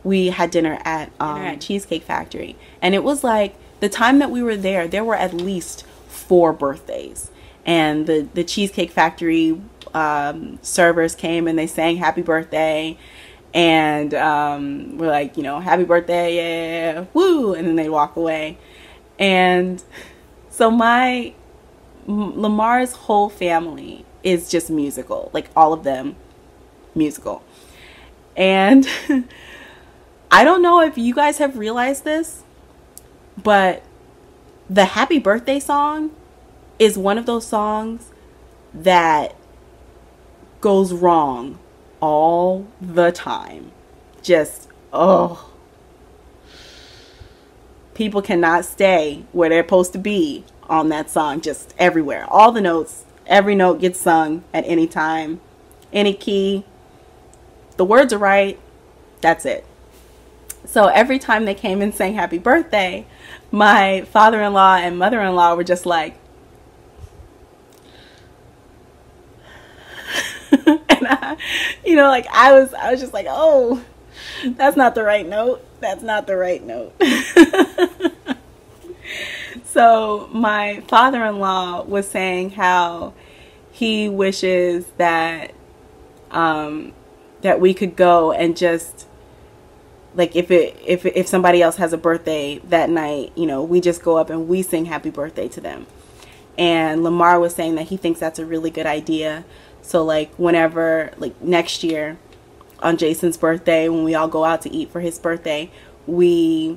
We had dinner at Cheesecake Factory, and it was like the time that we were there were at least 4 birthdays. And the Cheesecake Factory servers came and they sang happy birthday, and we're like, you know, happy birthday, yeah, woo, and then they walk away. And so Lamar's whole family is just musical, like all of them musical. And I don't know if you guys have realized this, but the happy birthday song is one of those songs that goes wrong all the time. Just, oh. People cannot stay where they're supposed to be on that song, just everywhere. All the notes, every note gets sung at any time, any key. The words are right, that's it. So every time they came and sang happy birthday, my father-in-law and mother-in-law were just like, and I was just like, oh, that's not the right note. That's not the right note. So my father-in-law was saying how he wishes that that we could go and just, like, if somebody else has a birthday that night, you know, we just go up and we sing happy birthday to them. And Lamar was saying that he thinks that's a really good idea. So like whenever, like next year on Jason's birthday, when we all go out to eat for his birthday, we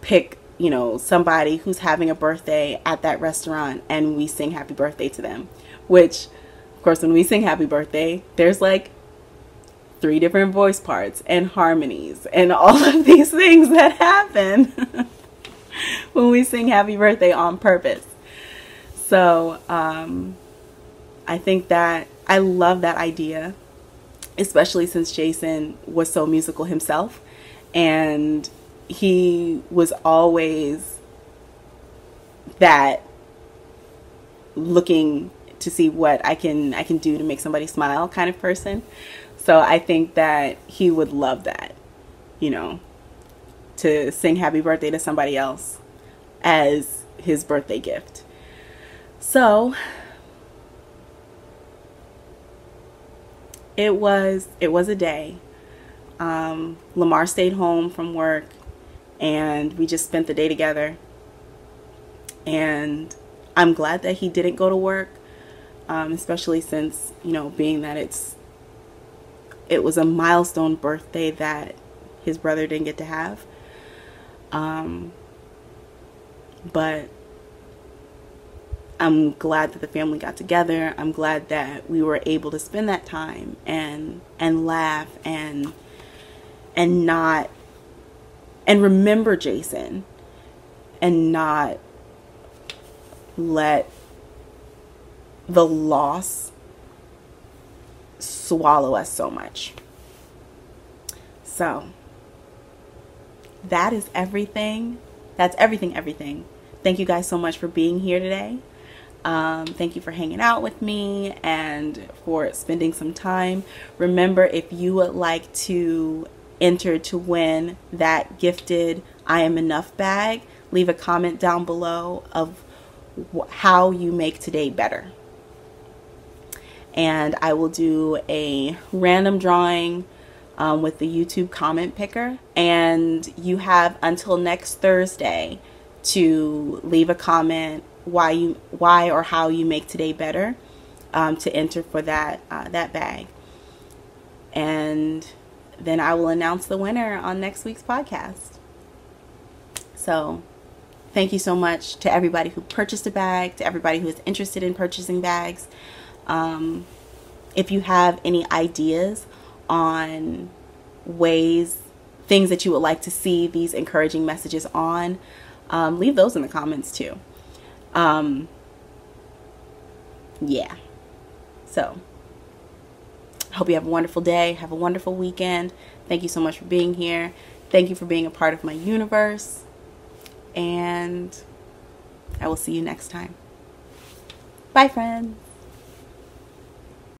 pick, you know, somebody who's having a birthday at that restaurant and we sing happy birthday to them. Which, of course, when we sing happy birthday, there's like 3 different voice parts and harmonies and all of these things that happen when we sing happy birthday on purpose. So I think that I love that idea, especially since Jason was so musical himself, and he was always that looking to see what I can do to make somebody smile kind of person. So I think that he would love that, you know, to sing happy birthday to somebody else as his birthday gift. So it was a day. Lamar stayed home from work and we just spent the day together. And I'm glad that he didn't go to work, especially since, you know, being that it was a milestone birthday that his brother didn't get to have. But I'm glad that the family got together. I'm glad that we were able to spend that time and laugh and remember Jason and not let the loss swallow us so much. So that is everything. That's everything. Thank you guys so much for being here today. Thank you for hanging out with me and for spending some time. Remember, if you would like to enter to win that gifted I Am Enough bag, leave a comment down below of how you make today better. And I will do a random drawing with the YouTube comment picker. And you have until next Thursday to leave a comment why or how you make today better, to enter for that bag. And then I will announce the winner on next week's podcast. So thank you so much to everybody who purchased a bag, to everybody who is interested in purchasing bags. If you have any ideas on things that you would like to see these encouraging messages on, leave those in the comments too. Yeah. So I hope you have a wonderful day. Have a wonderful weekend. Thank you so much for being here. Thank you for being a part of my universe. And I will see you next time. Bye, friends.